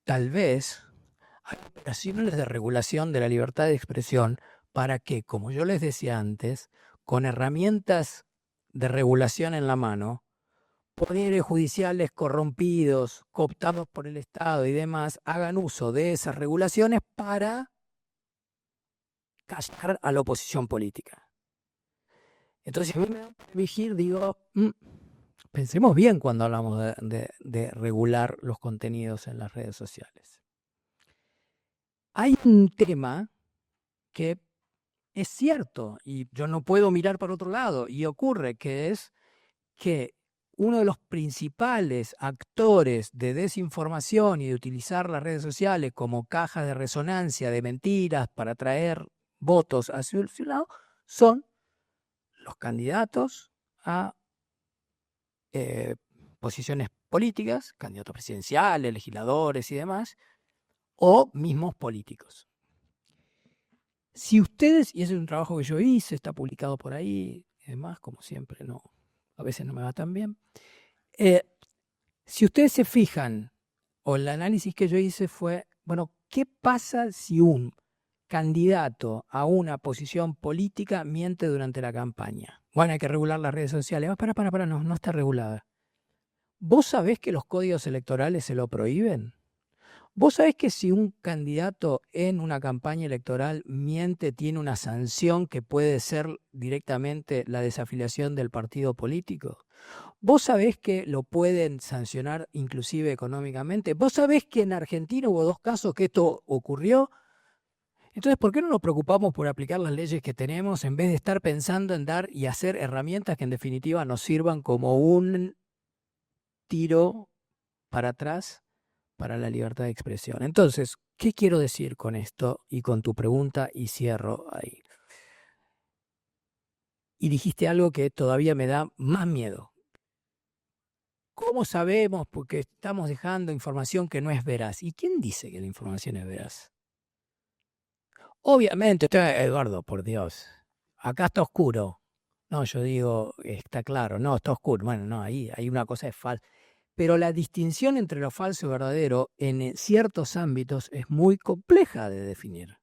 tal vez hay operaciones de regulación de la libertad de expresión para que, como yo les decía antes, con herramientas de regulación en la mano, poderes judiciales corrompidos, cooptados por el Estado y demás, hagan uso de esas regulaciones para callar a la oposición política. Entonces, a mí me da para vigir, digo, pensemos bien cuando hablamos de regular los contenidos en las redes sociales. Hay un tema que es cierto y yo no puedo mirar para otro lado y ocurre, que es que uno de los principales actores de desinformación y de utilizar las redes sociales como caja de resonancia de mentiras para atraer votos hacia su lado son los candidatos a posiciones políticas, candidatos presidenciales, legisladores y demás, o mismos políticos. Si ustedes, y ese es un trabajo que yo hice, está publicado por ahí, y demás, como siempre, a veces no me va tan bien. Si ustedes se fijan, o el análisis que yo hice fue, bueno, ¿qué pasa si un candidato a una posición política miente durante la campaña? Bueno, hay que regular las redes sociales. No está regulada. ¿Vos sabés que los códigos electorales se lo prohíben? ¿Vos sabés que si un candidato en una campaña electoral miente, tiene una sanción que puede ser directamente la desafiliación del partido político? ¿Vos sabés que lo pueden sancionar inclusive económicamente? ¿Vos sabés que en Argentina hubo 2 casos que esto ocurrió? Entonces, ¿por qué no nos preocupamos por aplicar las leyes que tenemos en vez de estar pensando en dar y hacer herramientas que en definitiva nos sirvan como un tiro para atrás para la libertad de expresión? Entonces, ¿qué quiero decir con esto y con tu pregunta? Y cierro ahí. Y dijiste algo que todavía me da más miedo. ¿Cómo sabemos? Porque estamos dejando información que no es veraz. ¿Y quién dice que la información es veraz? Obviamente, Eduardo, por Dios, acá está oscuro. No, yo digo, está claro, no, está oscuro. Bueno, no, ahí hay una cosa es falsa. Pero la distinción entre lo falso y verdadero en ciertos ámbitos es muy compleja de definir.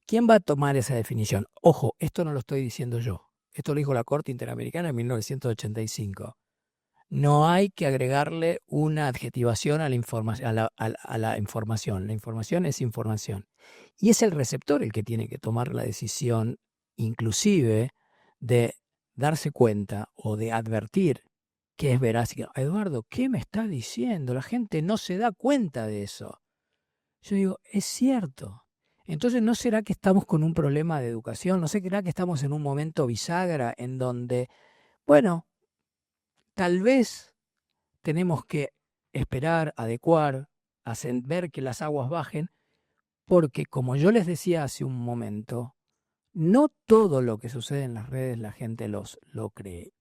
¿Quién va a tomar esa definición? Ojo, esto no lo estoy diciendo yo. Esto lo dijo la Corte Interamericana en 1985. No hay que agregarle una adjetivación a la información. La información es información. Y es el receptor el que tiene que tomar la decisión, inclusive, de darse cuenta o de advertir que es veraz. Eduardo, ¿qué me está diciendo? La gente no se da cuenta de eso. Yo digo, es cierto. Entonces, ¿no será que estamos con un problema de educación? ¿No será que estamos en un momento bisagra en donde, bueno, tal vez tenemos que esperar, adecuar, ver que las aguas bajen, porque como yo les decía hace un momento, no todo lo que sucede en las redes la gente lo cree.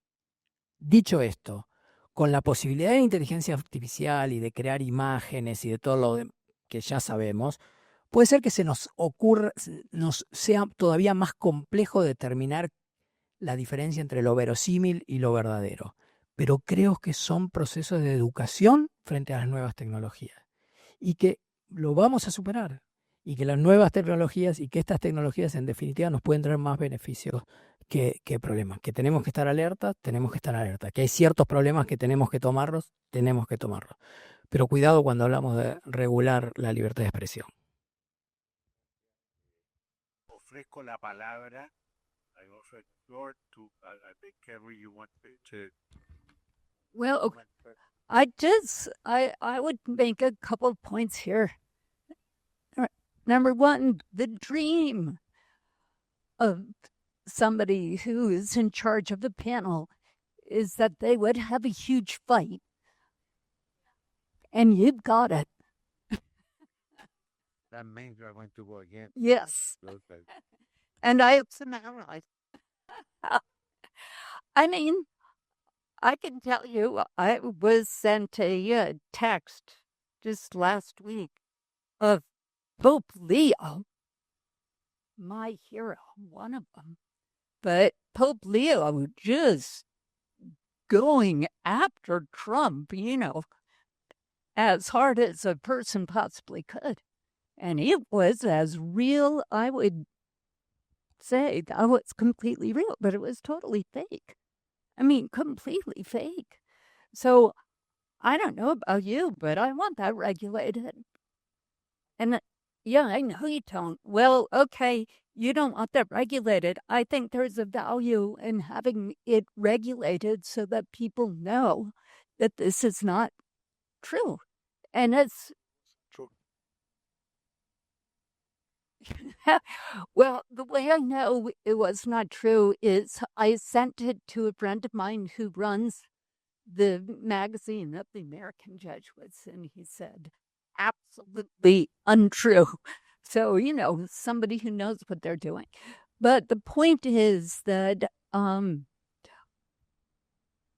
Dicho esto, con la posibilidad de inteligencia artificial y de crear imágenes y de todo lo que ya sabemos, puede ser que se nos ocurra, nos sea todavía más complejo determinar la diferencia entre lo verosímil y lo verdadero. Pero creo que son procesos de educación frente a las nuevas tecnologías y que lo vamos a superar y que las nuevas tecnologías y que estas tecnologías en definitiva nos pueden traer más beneficios que problemas. Que tenemos que estar alerta, que hay ciertos problemas que tenemos que tomarlos. Pero cuidado cuando hablamos de regular la libertad de expresión. Ofrezco la palabra. I offer the floor to, I think, Kerry, you want to. Well, I would make a couple of points here. Number one, the dream of somebody who is in charge of the panel is that they would have a huge fight. And you've got it. That means you are going to go again. Yes. Okay. And I mean, I can tell you, I was sent a text just last week of Pope Leo, my hero, one of them. But Pope Leo just going after Trump, as hard as a person possibly could. And it was as real, I would say, that was completely real, but it was totally fake. I mean, completely fake. So I don't know about you, but I want that regulated. And yeah, I know you don't. Well, okay, you don't want that regulated. I think there's a value in having it regulated so that people know that this is not true. And it's True. Well, the way I know it was not true is I sent it to a friend of mine who runs the magazine that the American Jesuits, and he said, absolutely untrue. So, somebody who knows what they're doing. But the point is that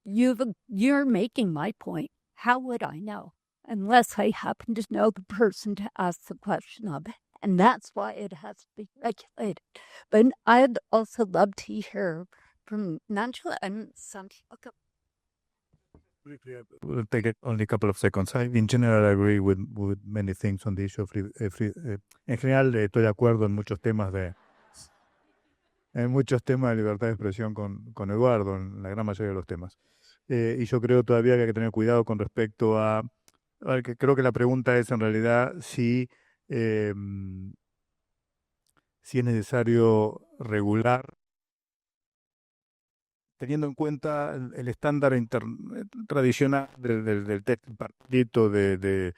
you're making my point. How would I know? Unless I happen to know the person to ask the question of. And that's why it has to be regulated. But I'd also love to hear from Nigel and Santiago. We'll take only a couple of seconds. In general, I agree with many things on the issue of en general, estoy de acuerdo en muchos temas de libertad de expresión con Eduardo, en la gran mayoría de los temas. Y yo creo todavía que hay que tener cuidado con respecto a que creo que la pregunta es en realidad si es necesario regular, teniendo en cuenta el estándar tradicional del texto partidito de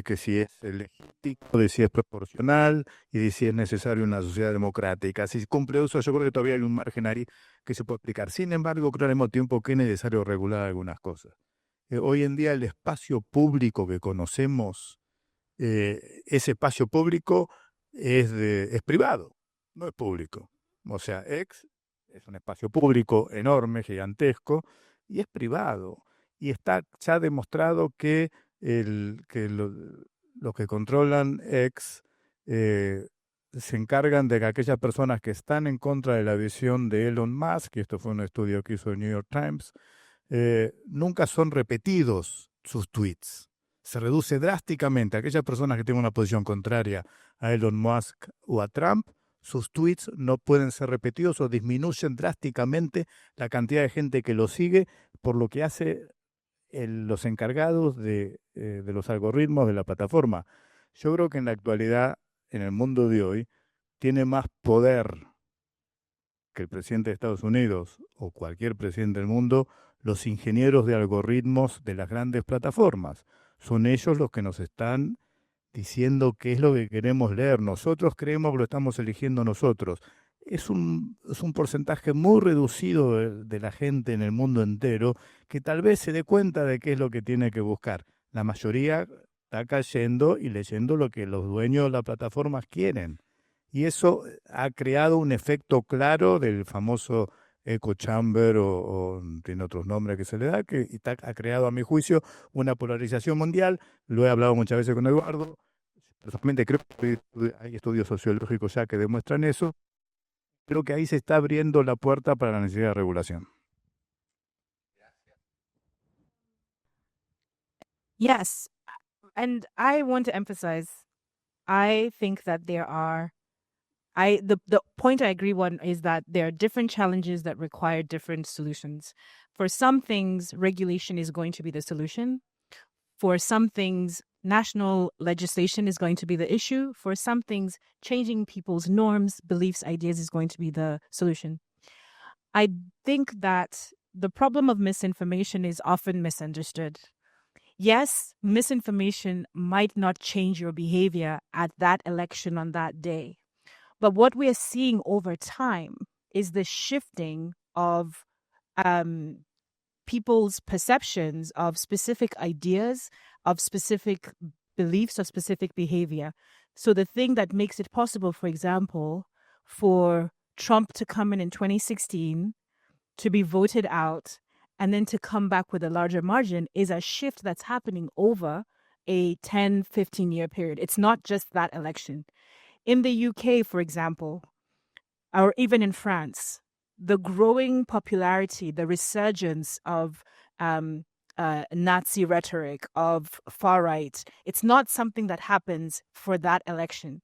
que si es legítimo, de si es proporcional y de si es necesario una sociedad democrática. Si cumple eso, yo creo que todavía hay un margen ahí que se puede explicar. Sin embargo, creo al mismo tiempo que es necesario regular algunas cosas. Hoy en día el espacio público que conocemos, ese espacio público es privado, no es público. O sea, es un espacio público enorme, gigantesco, y es privado. y está ya demostrado que, los que controlan X se encargan de que aquellas personas que están en contra de la visión de Elon Musk, y esto fue un estudio que hizo el New York Times, nunca son repetidos sus tweets. Se reduce drásticamente. Aquellas personas que tienen una posición contraria a Elon Musk o a Trump, sus tweets no pueden ser repetidos o disminuyen drásticamente la cantidad de gente que lo sigue, por lo que hace los encargados de los algoritmos de la plataforma. Yo creo que en la actualidad, en el mundo de hoy, tiene más poder que el presidente de Estados Unidos o cualquier presidente del mundo los ingenieros de algoritmos de las grandes plataformas. Son ellos los que nos están diciendo qué es lo que queremos leer. Nosotros creemos que lo estamos eligiendo nosotros. Es un porcentaje muy reducido de la gente en el mundo entero que tal vez se dé cuenta de qué es lo que tiene que buscar. La mayoría está cayendo y leyendo lo que los dueños de las plataformas quieren. Y eso ha creado un efecto claro del famoso echo chamber o tiene otros nombres que se le da, que ha creado, a mi juicio, una polarización mundial. Lo he hablado muchas veces con Eduardo. Personalmente creo que hay estudios sociológicos ya que demuestran eso. Creo que ahí se está abriendo la puerta para la necesidad de regulación. Yes. And I want to emphasize, I think that there are, the point I agree on is that there are different challenges that require different solutions. For some things, regulation is going to be the solution. For some things, national legislation is going to be the issue. For some things, changing people's norms, beliefs, ideas is going to be the solution. I think that the problem of misinformation is often misunderstood. Yes, misinformation might not change your behavior at that election on that day. But what we are seeing over time is the shifting of people's perceptions of specific ideas, of specific beliefs, of specific behavior. So the thing that makes it possible, for example, for Trump to come in 2016, to be voted out, and then to come back with a larger margin is a shift that's happening over a 10, 15-year period. It's not just that election. In the UK, for example, or even in France, the growing popularity, the resurgence of Nazi rhetoric, of far right, it's not something that happens for that election.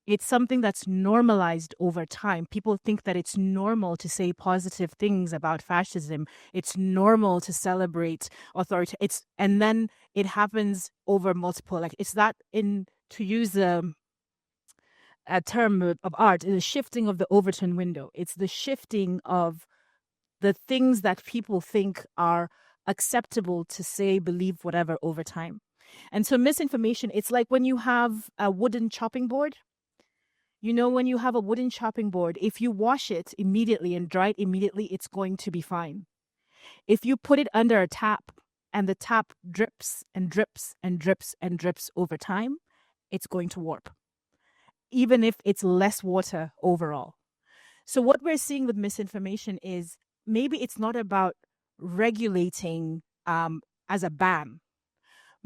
It's something that's normalized over time. People think that it's normal to say positive things about fascism. It's normal to celebrate authority. And then it happens over multiple. Like it's that to use a term of art, is a shifting of the Overton window. It's the shifting of the things that people think are acceptable to say, believe, whatever over time. And so misinformation, it's like when you have a wooden chopping board. You know, when you have a wooden chopping board, if you wash it immediately and dry it immediately, it's going to be fine. If you put it under a tap and the tap drips and drips and drips and drips over time, it's going to warp, even if it's less water overall. So what we're seeing with misinformation is maybe it's not about regulating as a ban.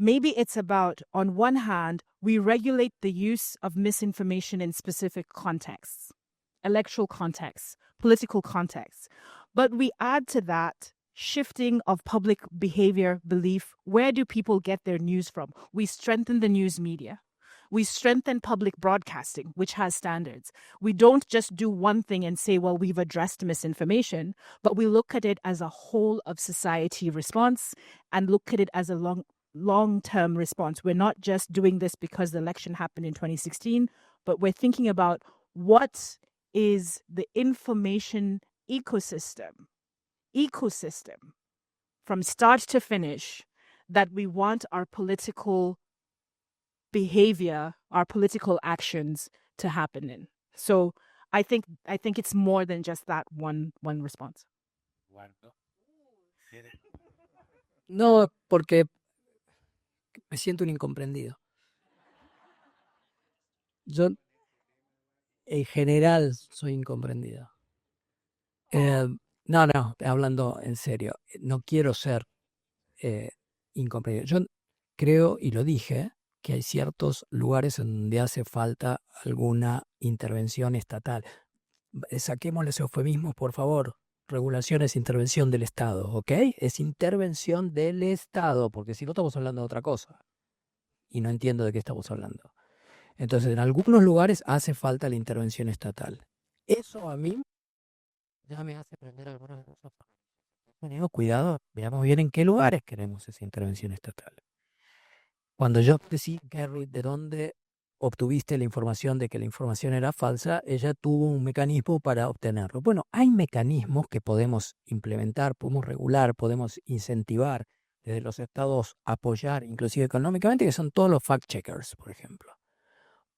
Maybe it's about, on one hand, we regulate the use of misinformation in specific contexts, electoral contexts, political contexts. But we add to that shifting of public behavior, belief. Where do people get their news from? We strengthen the news media. We strengthen public broadcasting, which has standards. We don't just do one thing and say, well, we've addressed misinformation, but we look at it as a whole of society response and look at it as a long-term response. We're not just doing this because the election happened in 2016, but we're thinking about what is the information ecosystem from start to finish that we want our political behavior, our political actions to happen in. So I think it's more than just that one response. No, porque me siento un incomprendido. Yo, en general, soy incomprendido. No, hablando en serio, no quiero ser incomprendido. Yo creo, y lo dije, que hay ciertos lugares en donde hace falta alguna intervención estatal. Saquemos los eufemismos, por favor. Regulación es intervención del Estado, ¿ok? Es intervención del Estado, porque si no estamos hablando de otra cosa. Y no entiendo de qué estamos hablando. Entonces, en algunos lugares hace falta la intervención estatal. Eso a mí ya me hace aprender algunas cosas. Cuidado, veamos bien en qué lugares queremos esa intervención estatal. Cuando yo decía, Gary, ¿de dónde obtuviste la información de que la información era falsa? Ella tuvo un mecanismo para obtenerlo. Bueno, hay mecanismos que podemos implementar, podemos regular, podemos incentivar desde los estados, apoyar, inclusive económicamente, que son todos los fact-checkers, por ejemplo.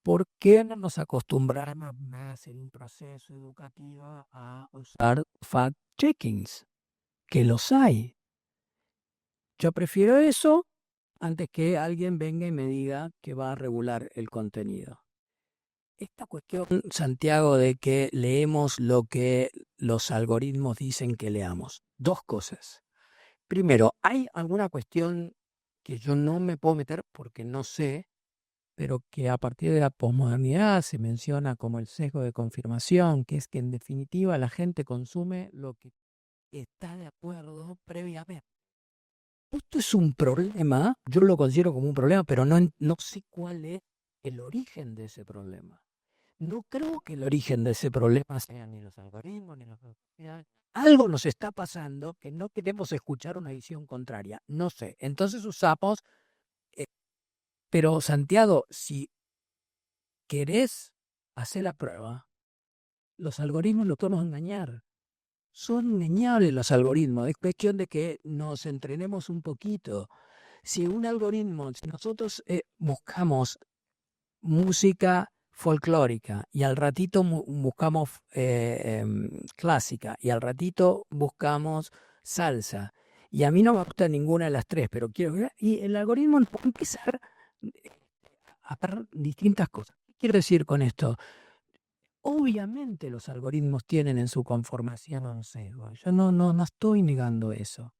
¿Por qué no nos acostumbramos más en un proceso educativo a usar fact-checkings? Que los hay. Yo prefiero eso antes que alguien venga y me diga que va a regular el contenido. Esta cuestión, Santiago, de que leemos lo que los algoritmos dicen que leamos. Dos cosas. Primero, hay alguna cuestión que yo no me puedo meter porque no sé, pero que a partir de la posmodernidad se menciona como el sesgo de confirmación, que es que en definitiva la gente consume lo que está de acuerdo previamente. Esto es un problema, yo lo considero como un problema, pero no sé cuál es el origen de ese problema. No creo que el origen de ese problema sean ni los algoritmos, ni las sociedades. Algo nos está pasando que no queremos escuchar una visión contraria. No sé. Entonces usamos... pero Santiago, si querés hacer la prueba, los algoritmos los podemos engañar. Son engañables los algoritmos. Es cuestión de que nos entrenemos un poquito. Si un algoritmo, si nosotros buscamos música folclórica y al ratito buscamos clásica y al ratito buscamos salsa y a mí no me gusta ninguna de las tres, pero quiero ver, y el algoritmo puede empezar a ver distintas cosas. ¿Qué quiero decir con esto? Obviamente los algoritmos tienen en su conformación un sesgo. Yo no estoy negando eso.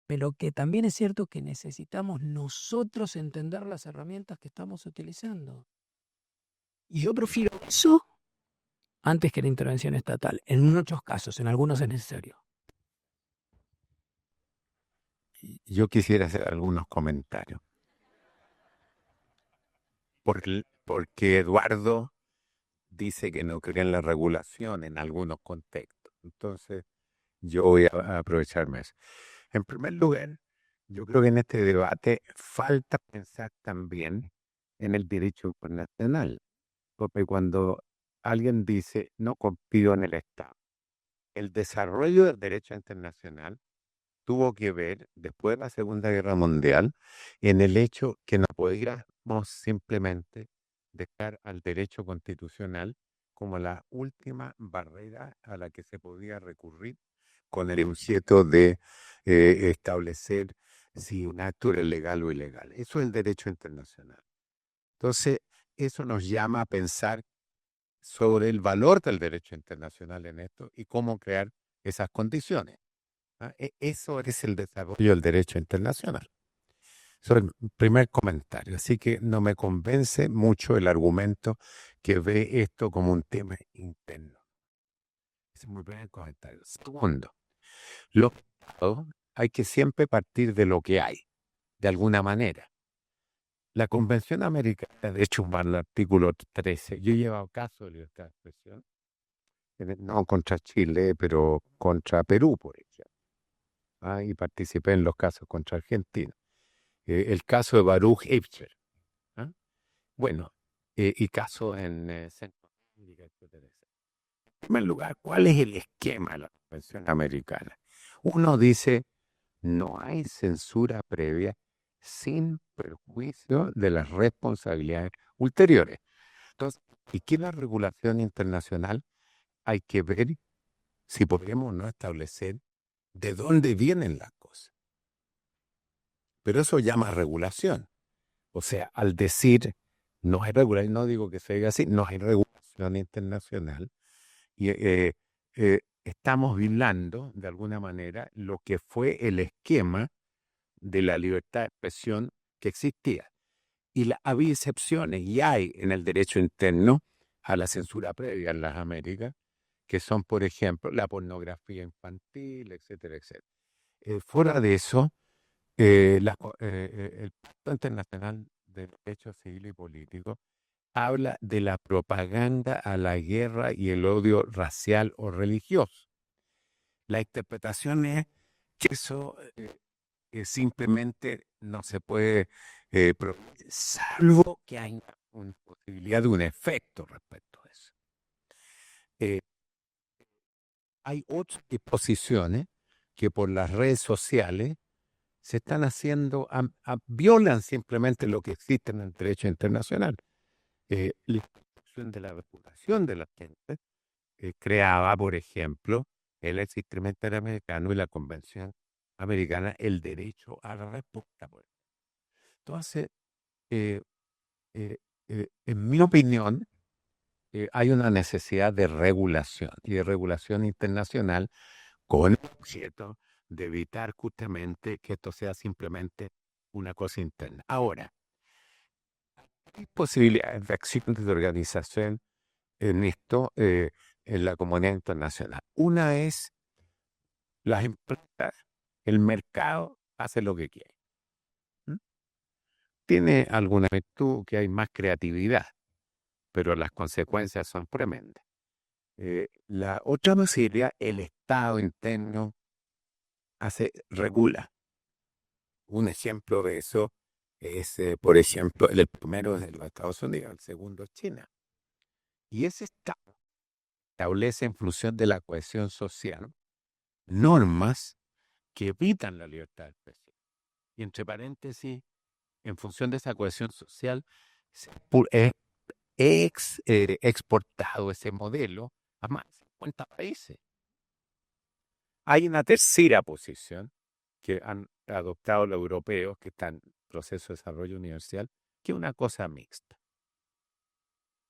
Pero que también es cierto que necesitamos nosotros entender las herramientas que estamos utilizando. Y yo prefiero eso antes que la intervención estatal. En muchos casos, en algunos es necesario. Yo quisiera hacer algunos comentarios. Porque Eduardo dice que no cree en la regulación en algunos contextos. Entonces, yo voy a aprovecharme de eso. En primer lugar, yo creo que en este debate falta pensar también en el derecho internacional. Porque cuando alguien dice no confío en el Estado, el desarrollo del derecho internacional tuvo que ver, después de la Segunda Guerra Mundial, en el hecho que no podíamos simplemente dejar al derecho constitucional como la última barrera a la que se podía recurrir con el objeto de establecer si un acto era legal o ilegal. Eso es el derecho internacional. Entonces, eso nos llama a pensar sobre el valor del derecho internacional en esto y cómo crear esas condiciones. Eso es el desarrollo del derecho internacional. Eso es el primer comentario. Así que no me convence mucho el argumento que ve esto como un tema interno. Ese es mi primer comentario. Segundo, hay que siempre partir de lo que hay, de alguna manera. La Convención Americana de Derechos Humanos, el artículo 13, yo he llevado casos de libertad de expresión, no contra Chile, pero contra Perú, por ejemplo. Y participé en los casos contra Argentina. El caso de Baruch Eichler. Bueno, y casos en Centroamérica, etc. En primer lugar, ¿cuál es el esquema de la Convención Americana? Uno dice, no hay censura previa sin perjuicio de las responsabilidades ulteriores. Entonces, ¿y qué es la regulación internacional? Hay que ver si podemos no establecer de dónde vienen las cosas. Pero eso llama regulación. O sea, al decir no hay regulación, no digo que se diga así, no hay regulación internacional, y estamos violando de alguna manera lo que fue el esquema de la libertad de expresión que existía. Y había excepciones, y hay en el derecho interno a la censura previa en las Américas, que son, por ejemplo, la pornografía infantil, etcétera, etcétera. Fuera de eso, el Pacto Internacional de Derechos Civiles y Políticos habla de la propaganda a la guerra y el odio racial o religioso. La interpretación es que eso simplemente no se puede salvo que haya una posibilidad de un efecto respecto a eso. Hay otras disposiciones que por las redes sociales se están haciendo, violan simplemente lo que existe en el derecho internacional. La institución de la reputación de la gente creaba, por ejemplo, el ex sistema interamericano y la Convención Americana, el derecho a la respuesta. Entonces, en mi opinión, hay una necesidad de regulación y de regulación internacional con el objeto de evitar justamente que esto sea simplemente una cosa interna. Ahora, hay posibilidades de acciones de organización en esto, en la comunidad internacional. Una es las empresas, el mercado hace lo que quiere. Tiene alguna virtud que hay más creatividad, pero las consecuencias son tremendas. La otra posibilidad, el Estado interno regula. Un ejemplo de eso es, por ejemplo, el primero es de los Estados Unidos, el segundo es China. Y ese Estado establece en función de la cohesión social normas que evitan la libertad de expresión. Y entre paréntesis, en función de esa cohesión social, exportado ese modelo a más de 50 países. Hay una tercera posición que han adoptado los europeos que están en proceso de desarrollo universal, que es una cosa mixta,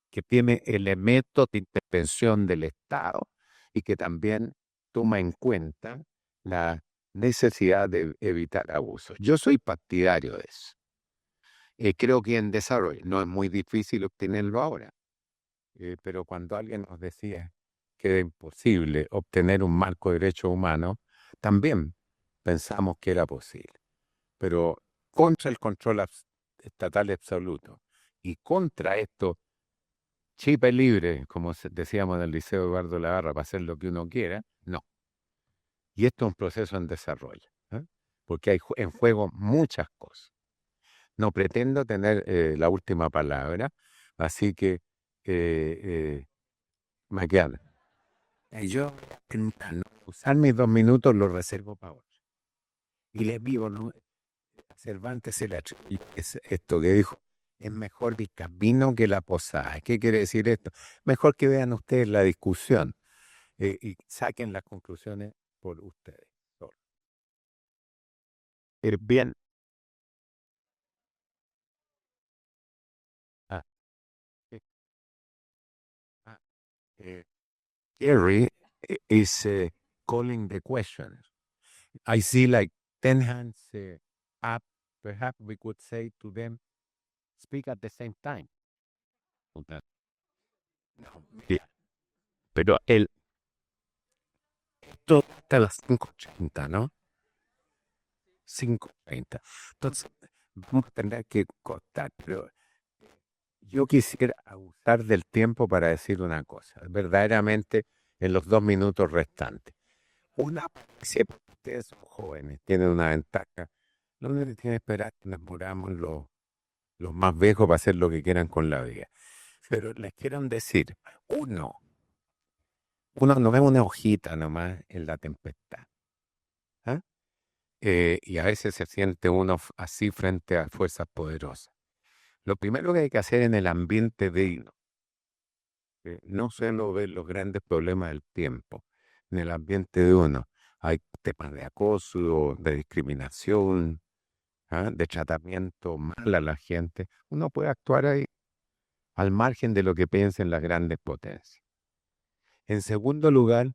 que tiene elementos de intervención del Estado y que también toma en cuenta la necesidad de evitar abusos. Yo soy partidario de eso. Creo que en desarrollo no es muy difícil obtenerlo ahora, pero cuando alguien nos decía que era imposible obtener un marco de derechos humanos, también pensamos que era posible. Pero contra el control estatal absoluto y contra esto chip libre, como decíamos en el Liceo Eduardo Lavarra, para hacer lo que uno quiera, no. Y esto es un proceso en desarrollo, porque hay en juego muchas cosas. No pretendo tener la última palabra, así que me quedan. Yo usar mis 2 minutos los reservo para otro. Y les digo, ¿no? Cervantes se le atribuye esto que dijo, es mejor el camino que la posada. ¿Qué quiere decir esto? Mejor que vean ustedes la discusión y saquen las conclusiones por ustedes. Bien. Gary is calling the questions. I see like 10 hands up. Perhaps we could say to them, speak at the same time. No, pero esto está a las 5:30, ¿no? 5:30. Entonces, vamos a tener que cortar, pero yo quisiera abusar del tiempo para decir una cosa, verdaderamente en los 2 minutos restantes. Siempre ustedes son jóvenes, tienen una ventaja. Lo único que tienen que esperar es que nos muramos los más viejos para hacer lo que quieran con la vida. Pero les quiero decir, uno no ve una hojita nomás en la tempestad. Y a veces se siente uno así frente a fuerzas poderosas. Lo primero que hay que hacer en el ambiente digno, no solo ver los grandes problemas del tiempo, en el ambiente de uno hay temas de acoso, de discriminación, de tratamiento mal a la gente. Uno puede actuar ahí al margen de lo que piensen las grandes potencias. En segundo lugar,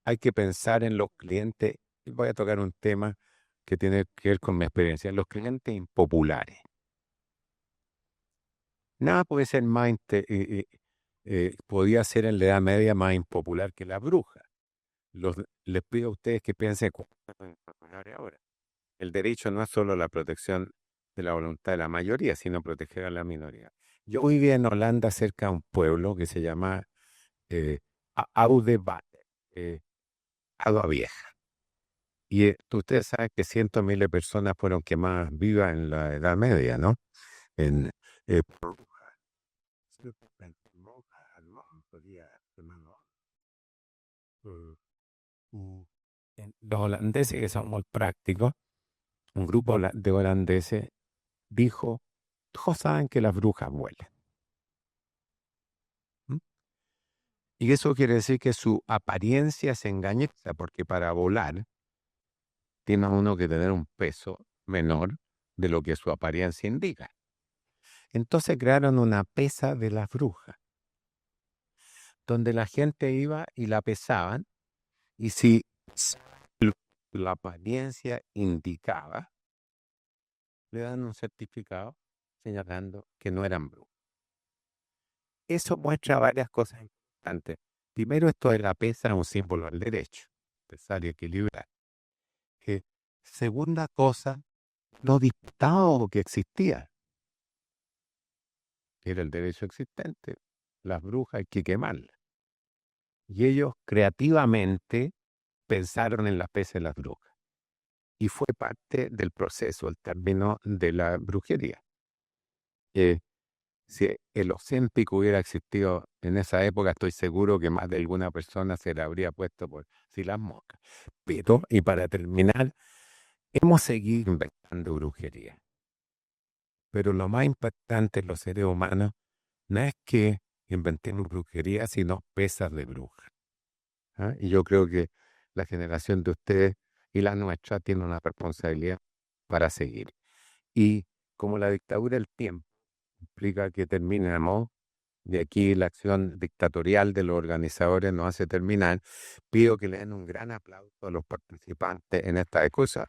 hay que pensar en los clientes. Voy a tocar un tema que tiene que ver con mi experiencia. Los creyentes impopulares. Nada puede ser más, podía ser en la Edad Media más impopular que la bruja. Les pido a ustedes que piensen cómo son impopulares ahora. El derecho no es solo la protección de la voluntad de la mayoría, sino proteger a la minoría. Yo vivía en Holanda cerca de un pueblo que se llama Oudewater, Agua Vieja. Y ustedes saben que cientos de miles de personas fueron quemadas vivas en la Edad Media, ¿no? Por brujas. Los holandeses, que son muy prácticos, un grupo de holandeses dijo, todos saben que las brujas vuelan. ¿Mm? Y eso quiere decir que su apariencia es engañosa, porque para volar tiene uno que tener un peso menor de lo que su apariencia indica. Entonces crearon una pesa de las brujas, donde la gente iba y la pesaban, y si la apariencia indicaba, le dan un certificado señalando que no eran brujas. Eso muestra varias cosas importantes. Primero, esto de la pesa es un símbolo del derecho, pesar y equilibrar. Segunda cosa, lo disputado que existía. Era el derecho existente. Las brujas hay que quemarlas. Y ellos creativamente pensaron en la pesa de las brujas. Y fue parte del proceso, el término de la brujería. Si el Ozempic hubiera existido en esa época, estoy seguro que más de alguna persona se la habría puesto por si las moscas. Pero, y para terminar, hemos seguido inventando brujería. Pero lo más importante en los seres humanos no es que inventemos brujería, sino pesas de brujas. ¿Ah? Y yo creo que la generación de ustedes y la nuestra tiene una responsabilidad para seguir. Y como la dictadura del tiempo implica que terminemos, y aquí la acción dictatorial de los organizadores nos hace terminar, pido que le den un gran aplauso a los participantes en esta discusión.